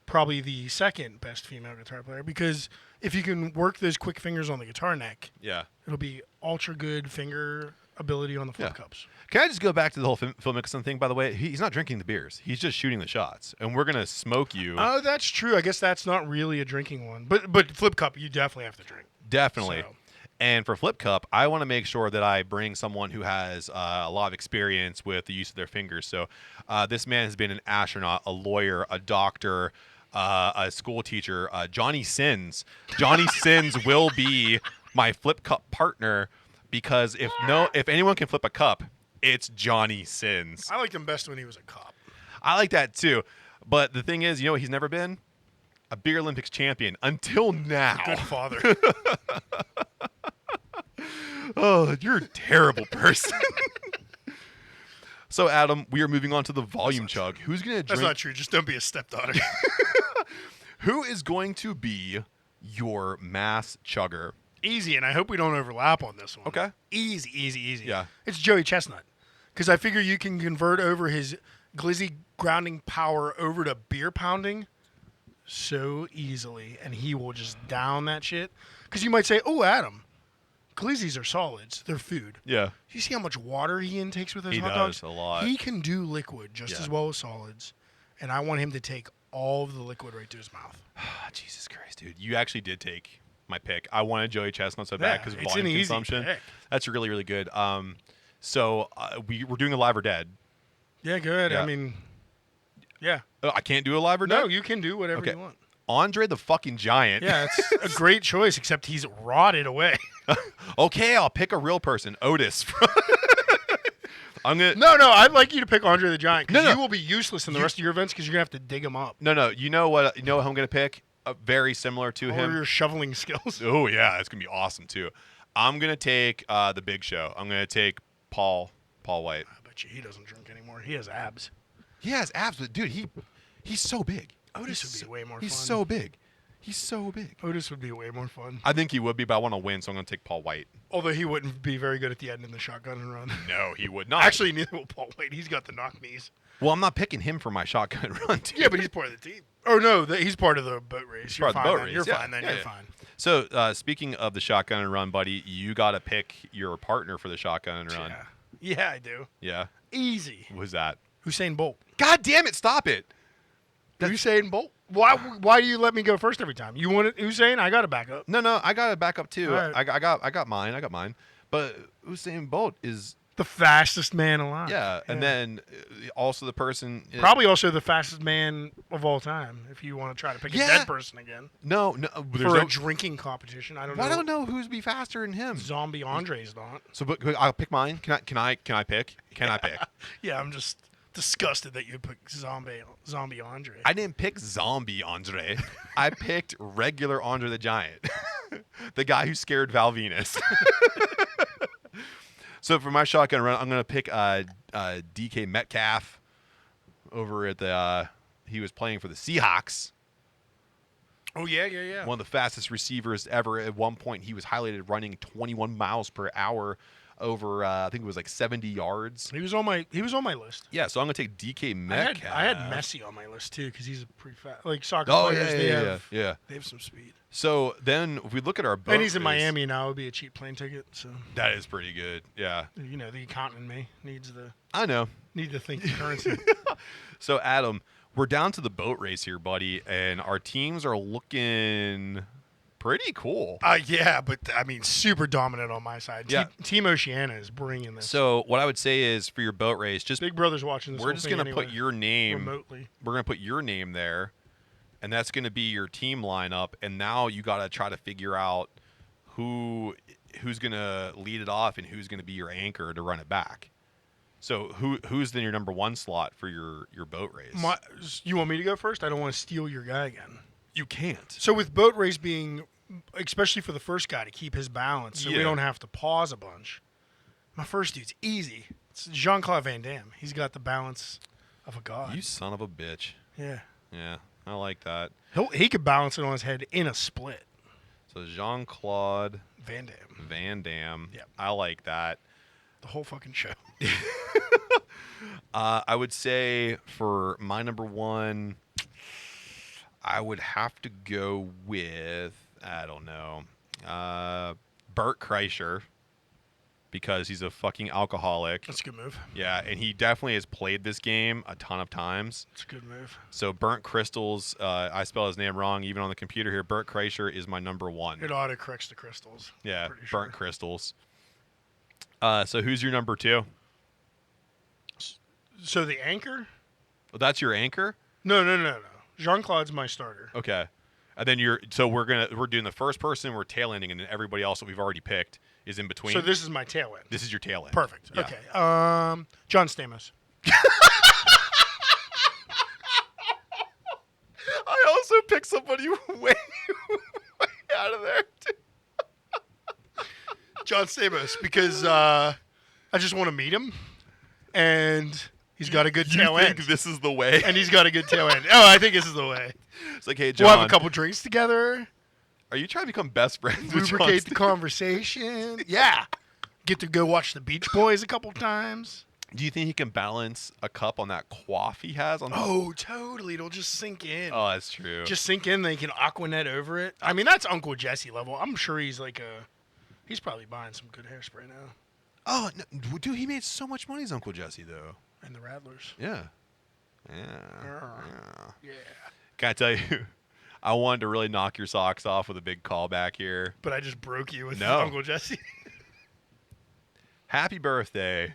Probably the second best female guitar player because if you can work those quick fingers on the guitar neck, Yeah. it'll be ultra good finger ability on the flip Yeah. cups. Can I just go back to the whole Phil Mickelson thing, by the way? He's not drinking the beers. He's just shooting the shots. And we're going to smoke you. Oh, that's true. I guess that's not really a drinking one. But flip cup, you definitely have to drink. Definitely. So- And for Flip Cup, I want to make sure that I bring someone who has a lot of experience with the use of their fingers. So this man has been an astronaut, a lawyer, a doctor, a school teacher, Johnny Sins. Johnny Sins will be my Flip Cup partner because if anyone can flip a cup, it's Johnny Sins. I liked him best when he was a cop. I like that too. But the thing is, you know what he's never been? A Beer Olympics champion until now. Good father. Oh, you're a terrible person. So, Adam, we are moving on to the volume chug. Who's going to drink? That's not true. Just don't be a stepdaughter. Who is going to be your mass chugger? Easy, and I hope we don't overlap on this one. Okay. Easy. Yeah. It's Joey Chestnut. Because I figure you can convert over his glizzy grounding power over to beer pounding so easily, and he will just down that shit. Because you might say, oh, Adam, glizzies are solids. They're food. Yeah. You see how much water he intakes with those He hot does dogs? a lot. He can do liquid just Yeah. as well as solids, and I want him to take all of the liquid right to his mouth. Jesus Christ, dude. You actually did take my pick. I wanted Joey Chestnut so bad because it's volume an easy consumption. pick. That's really, really good. So we're doing Alive or Dead. Yeah, good. Yeah. I mean, yeah. Oh, I can't do Alive or Dead? No, you can do whatever Okay. you want. Andre the fucking Giant. Yeah, it's a great choice, except he's rotted away. Okay, I'll pick a real person. Otis. I'm going to... No, I'd like you to pick Andre the Giant because No. you will be useless in the rest of your events because you're going to have to dig him up. No. You know what who I'm going to pick? Very similar to Or him. your shoveling skills. Oh, yeah. It's going to be awesome, too. I'm going to take the Big Show. I'm going to take Paul White. I bet you he doesn't drink anymore. He has abs. He has abs, but, dude, he's so big. Otis He's would be way more He's fun. so big. He's so big. Otis would be way more fun. I think he would be, but I want to win, so I'm going to take Paul White. Although he wouldn't be very good at the end in the shotgun and run. No, he would not. Actually, neither will Paul White. He's got the knock knees. Well, I'm not picking him for my shotgun run, dude. Yeah, but he's part of the team. Oh, no, he's part of the boat race. You're part of the fine boat then. race, You're yeah. fine then. Yeah, You're yeah. fine. So, speaking of the shotgun and run, buddy, you got to pick your partner for the shotgun and run. Yeah, I do. Yeah. Easy. Who's that? Usain Bolt. God damn it! Stop it. Usain Bolt. Why do you let me go first every time? You want it, Usain? I got to back up. No, I got to back up too. All right. I got mine. But Usain Bolt is The fastest man alive. yeah, and then also the person Probably also the fastest man of all time, if you want to try to pick Yeah. a dead person again. no. There's For no, a drinking competition. I don't I know. don't know who's be faster than him. Zombie Andre's not. So, but I'll pick mine. Can I pick? Can I pick? Yeah, I'm just disgusted that you picked Zombie Andre. I didn't pick Zombie Andre. I picked regular Andre the Giant, the guy who scared Val Venus. So for my shotgun run, I'm gonna pick DK Metcalf over at the. He was playing for the Seahawks. Oh, yeah. One of the fastest receivers ever. At one point, he was highlighted running 21 miles per hour over. I think it was like 70 yards. He was on my list. Yeah, so I'm gonna take DK Metcalf. I had Messi on my list too because he's a pretty fast. Like soccer Oh players, yeah. they have some speed. So then, if we look at our boat And he's in race, Miami now. It would be a cheap plane ticket. So that is pretty good. Yeah, you know the accountant in me needs I know. to think in currency. So Adam, we're down to the boat race here, buddy, and our teams are looking pretty cool. Yeah, but I mean, super dominant on my side. Yeah. Team Oceania is bringing this. So what I would say is for your boat race, just Big Brother's watching this. we're whole just thing gonna anyway, put your name. remotely. We're gonna put your name there, and that's gonna be your team lineup. And now you got to try to figure out who's gonna lead it off and who's gonna be your anchor to run it back. So who's then your number one slot for your boat race? You want me to go first? I don't want to steal your guy again. You can't. So with boat race being, especially for the first guy to keep his balance, so Yeah. we don't have to pause a bunch. My first dude's easy. It's Jean-Claude Van Damme. He's got the balance of a god. You son of a bitch. Yeah. Yeah, I like that. He could balance it on his head in a split. So Jean-Claude Van Damme. Van Damme. Yep. I like that. The whole fucking show. I would say for my number one, I would have to go with, I don't know, Bert Kreischer, because he's a fucking alcoholic. That's a good move. Yeah, and he definitely has played this game a ton of times. That's a good move. So Burnt Crystals, I spell his name wrong even on the computer here. Bert Kreischer is my number one. It autocorrects the crystals. Yeah, Pretty sure. Burnt Crystals. So who's your number two? So the anchor? Well, that's your anchor? No. Jean-Claude's my starter. Okay. And then we're doing the first person, we're tail ending, and then everybody else that we've already picked is in between. So this is my tail end. This is your tail end. Perfect. Yeah. Okay. John Stamos. pick somebody way out of there. John Stamos, because I just want to meet him, and he's got a good tail You end. think this is the way? And he's got a good tail end. Oh, I think this is the way. It's like, hey, John. We'll have a couple drinks together. Are you trying to become best friends with John Lubricate the Stamos? conversation. Yeah. Get to go watch the Beach Boys a couple times. Do you think he can balance a cup on that quaff he has? On Oh, totally. It'll just sink in. Oh, that's true. Just sink in, then you can Aquanet over it. I mean, that's Uncle Jesse level. I'm sure he's he's probably buying some good hairspray now. Oh, no, dude, he made so much money as Uncle Jesse, though. And the Rattlers. Yeah. Yeah. Yeah. Can I tell you, I wanted to really knock your socks off with a big callback here. But I just broke you with No. Uncle Jesse. Happy birthday,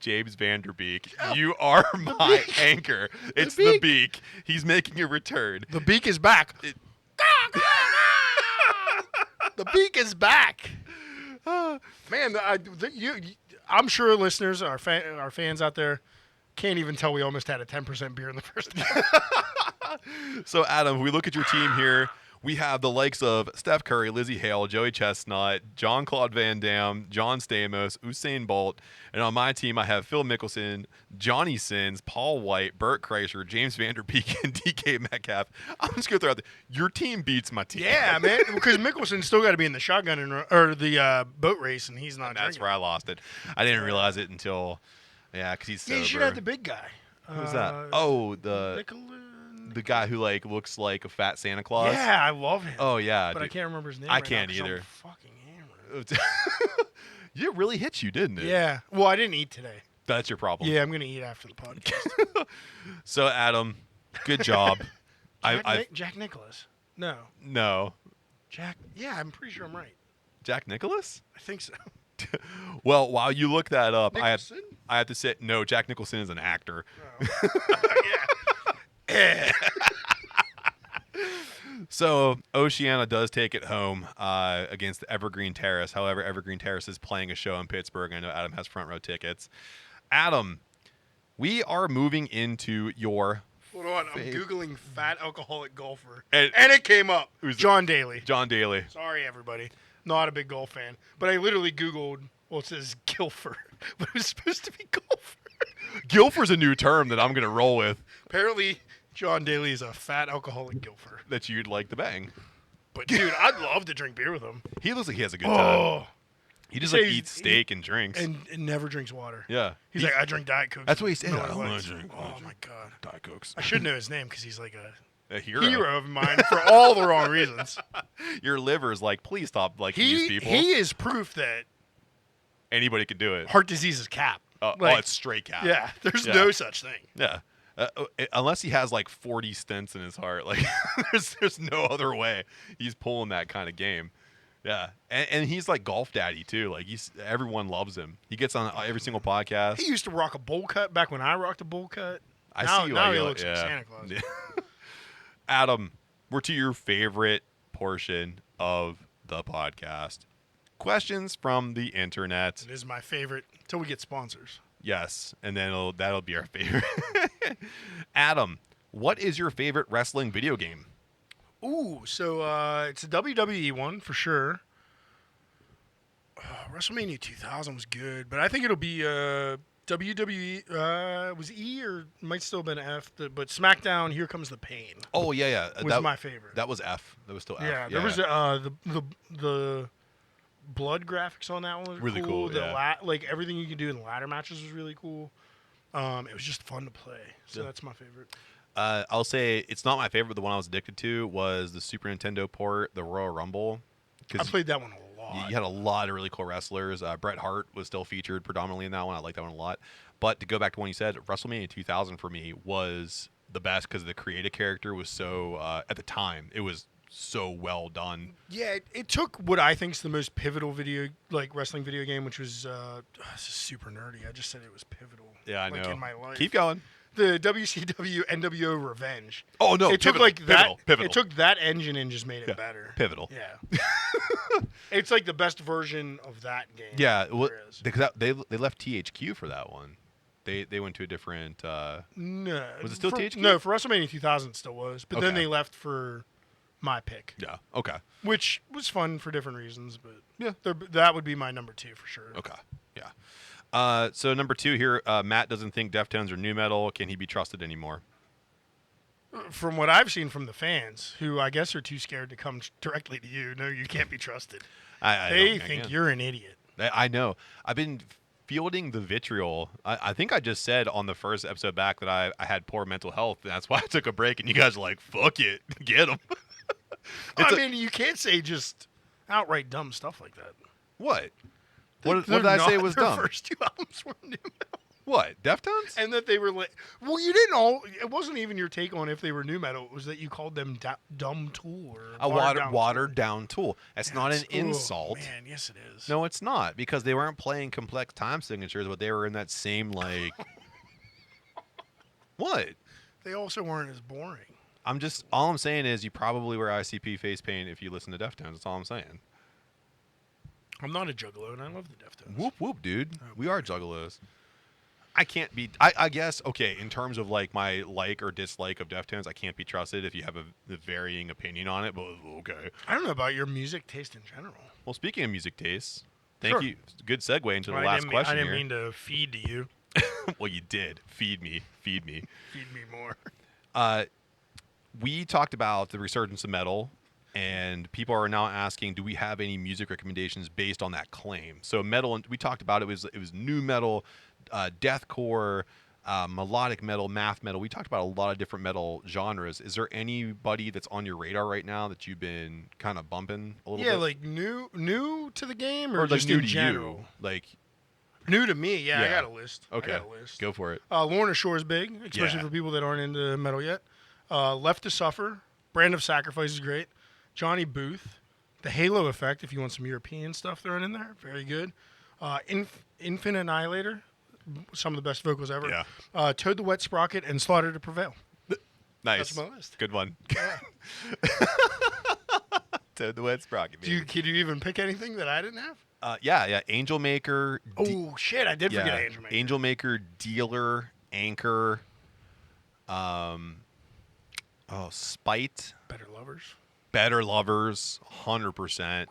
James Vanderbeek. You are my anchor. It's the beak. He's making a return. The beak is back. The beak is back. Man, I'm sure listeners, our fans out there, can't even tell we almost had a 10% beer in the first game. So, Adam, we look at your team here. We have the likes of Steph Curry, Lizzie Hale, Joey Chestnut, John Claude Van Damme, John Stamos, Usain Bolt. And on my team, I have Phil Mickelson, Johnny Sins, Paul White, Burt Kreischer, James Vanderbeek, and DK Metcalf. I'm just going to throw out your team beats my team. Yeah, man, because Mickelson still got to be in the shotgun or the boat race, and he's not. And that's drinking. where I lost it. I didn't realize it until, because he's sober. Yeah, you should have the big guy. Who's that? Oh, the guy who looks like a fat Santa Claus. Yeah, I love him. Oh yeah, but dude. I can't remember his name. I right can't now 'cause either. I'm fucking hammered. It really hit you, didn't it? Yeah. Well, I didn't eat today. That's your problem. Yeah, I'm gonna eat after the podcast. So Adam, good job. Jack Nicholas. No. No. Jack. Yeah, I'm pretty sure I'm right. Jack Nicholas? I think so. Well, while you look that up, I Nicholson? have to say no. Jack Nicholson is an actor. Oh. Yeah. So Oceana does take it home against Evergreen Terrace. However, Evergreen Terrace is playing a show in Pittsburgh. I know Adam has front row tickets. Adam, we are moving into your Hold on, I'm Googling fat alcoholic golfer. And- And it came up. Who's John Daly. John Daly. Sorry, everybody. Not a big golf fan. But I literally Googled, well, it says Gilfer. But it was supposed to be golfer. Gilfer's a new term that I'm going to roll with Apparently, John Daly is a fat alcoholic gilfer. that you'd like to bang. But, dude, I'd love to drink beer with him. He looks like he has a good time. Oh. He just say eats steak and drinks. And never drinks water. Yeah. He's like, I drink Diet Coke. That's what he said. No I one wanna likes it. drink Oh, my God. Diet Cokes. I should know his name because he's like a A hero. hero of mine for all the wrong reasons. Your liver's like, please stop liking these people. He is proof that Anybody could do it. heart disease is cap. It's straight cap. Yeah, there's Yeah. no such thing. Yeah. Unless he has like 40 stents in his heart, like there's no other way he's pulling that kind of game. Yeah, and he's like golf daddy too. Like everyone loves him. He gets on every single podcast. He used to rock a bowl cut back when I rocked a bowl cut. I now, see you. now like, he you're looks like, like yeah. Santa Claus. Yeah. Adam, we're to your favorite portion of the podcast. Questions from the internet. It is my favorite until we get sponsors. Yes, and then that'll be our favorite. Adam, what is your favorite wrestling video game? Ooh, so it's a WWE one for sure. WrestleMania 2000 was good, but I think it'll be WWE. Was E or might still have been F, but SmackDown. Here Comes the Pain. Oh yeah. Was my favorite. That was F. That was still F. Yeah, there was the blood graphics on that one was Really cool. cool, yeah. Like everything you can do in ladder matches was really cool. It was just fun to play, so that's my favorite. I'll say it's not my favorite, but the one I was addicted to was the Super Nintendo port, the Royal Rumble. I played that one a lot. You had a lot of really cool wrestlers. Bret Hart was still featured predominantly in that one. I like that one a lot. But to go back to when you said, WrestleMania 2000 for me was the best because the creative character was so, at the time, it was so well done. Yeah, it took what I think is the most pivotal wrestling video game, which was this is super nerdy. I just said it was pivotal. Yeah, I know. In my life. Keep going. The WCW NWO Revenge. Oh no! It took pivotal. It took that engine and just made it better. Pivotal. Yeah. It's like the best version of that game. Yeah, well, there is. because they left THQ for that one. They went to a different. No. Was it still THQ? No, for WrestleMania 2000 it still was. But then Okay. they left for my pick, Yeah. Okay. which was fun for different reasons. But Yeah. that would be my number 2 for sure. Okay. Yeah. So number 2 here, Matt doesn't think Deftones are new metal. Can he be trusted anymore? From what I've seen from the fans, who I guess are too scared to come directly to you, no, you can't be trusted. I They don't think I can. you're an idiot. I know. I've been fielding the vitriol. I think I just said on the first episode back that I had poor mental health, and that's why I took a break. And you guys are like, "Fuck it, get them." I mean, you can't say just outright dumb stuff like that. What? What They're did I say not- was their dumb? first 2 albums were new metal. What? Deftones? And that they were like, well, you didn't all. It wasn't even your take on if they were new metal. It was that you called them dumb tool or A watered watered down tool. That's not an down. insult. Oh, man, yes it is. No, it's not, because they weren't playing complex time signatures, but they were in that same like. What? They also weren't as boring. All I'm saying is you probably wear ICP face paint if you listen to Deftones. That's all I'm saying. I'm not a juggalo, and I love the Deftones. Whoop whoop, dude. We are juggalos. I can't be. I guess okay. In terms of like my like or dislike of Deftones, I can't be trusted if you have a varying opinion on it. But okay. I don't know about your music taste in general. Well, speaking of music tastes, thank Sure. you. Good segue into the I last didn't question I didn't here. mean to feed to you. Well, you did. Feed me. Feed me. Feed me more. We talked about the resurgence of metal, and people are now asking, do we have any music recommendations based on that claim? So metal, we talked about it was new metal, deathcore, melodic metal, math metal. We talked about a lot of different metal genres. Is there anybody that's on your radar right now that you've been kind of bumping a little Yeah, bit? like new to the game, or like just new in to general? you? Like, New to me, yeah. I Yeah. got a list. okay, I got a list. go for it. Lorna Shore is big, especially Yeah. for people that aren't into metal yet. Left to Suffer, Brand of Sacrifice is great. Johnny Booth, The Halo Effect, if you want some European stuff thrown in there, very good. Infinite Annihilator, some of the best vocals ever. Yeah. Toad the Wet Sprocket, and Slaughter to Prevail. Nice. That's my list. Good one. Toad the Wet Sprocket. Could you even pick anything that I didn't have? Yeah. Angel Maker. Oh, shit, I did forget Angel Maker. Angel Maker, Dealer, Anchor. Spite. Better Lovers. Better Lovers, 100%.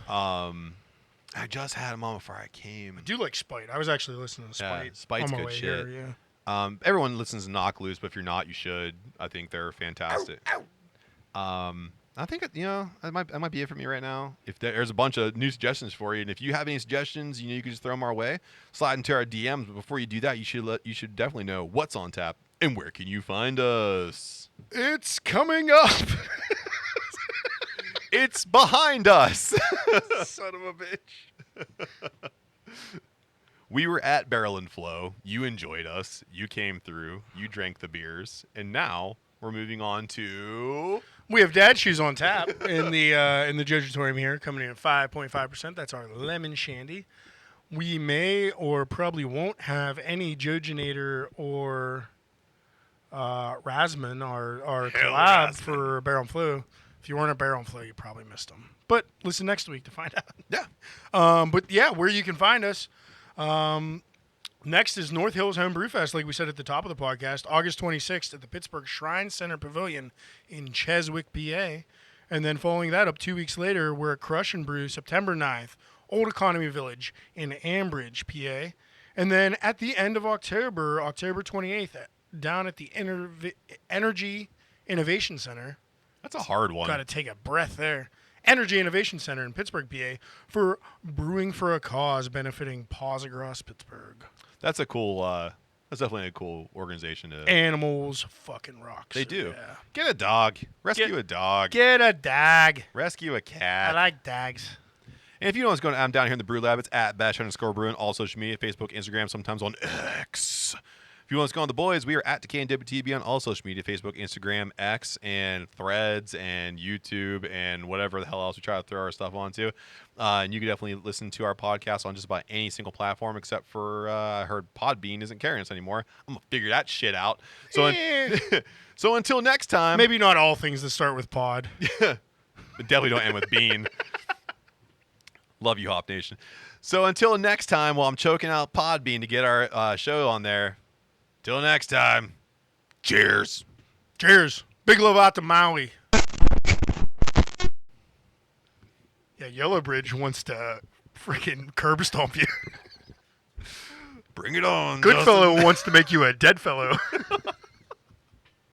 I just had them on before I came. I do like Spite. I was actually listening to Yeah, Spite. Spite's on my good way shit. Here, yeah. Everyone listens to Knock Loose, but if you're not, you should. I think they're fantastic. I think that might be it for me right now. If there's a bunch of new suggestions for you, and if you have any suggestions, you can just throw them our way. Slide into our DMs. But before you do that, you should definitely know what's on tap and where can you find us. It's coming up. It's behind us. Son of a bitch. We were at Barrel and Flow. You enjoyed us. You came through. You drank the beers, and now we're moving on to. We have dad shoes on tap in the Jojitorium here, coming in at 5.5%. That's our lemon shandy. We may or probably won't have any Jojinator or Rasman, our collab Rasman. for Barrel and Flow. If you weren't at Barrel and Flow, you probably missed them. But listen next week to find out. Yeah. But yeah, where you can find us. Next is North Hills Homebrew Fest, like we said at the top of the podcast, August 26th at the Pittsburgh Shrine Center Pavilion in Cheswick, PA. And then following that up 2 weeks later, we're at Crush and Brew, September 9th, Old Economy Village in Ambridge, PA. And then at the end of October, October 28th, down at the Energy Innovation Center. That's a hard one. Got to take a breath there. Energy Innovation Center in Pittsburgh, PA, for Brewing for a Cause, benefiting Paws Across Pittsburgh. That's a cool. That's definitely a cool organization to. Animals fucking rocks. They do. Yeah. Get a dog. Rescue a dog. Get a dag. Rescue a I cat. like dags. And if you know what's going on, I'm down here in the Brew Lab. It's at @bash_brewing, all social media, Facebook, Instagram, sometimes on X. If you want to go on the boys, we are at DWTB on all social media, Facebook, Instagram, X, and Threads, and YouTube, and whatever the hell else we try to throw our stuff onto. And you can definitely listen to our podcast on just about any single platform, except for I heard Podbean isn't carrying us anymore. I'm going to figure that shit out. So, so until next time. Maybe not all things that start with pod. But definitely don't end with bean. Love you, Hop Nation. So until next time, while I'm choking out Podbean to get our show on there, till next time, cheers. Cheers. Big love out to Maui. Yeah, Yellow Bridge wants to freaking curb stomp you. Bring it on. Good Justin. fellow wants to make you a dead fellow.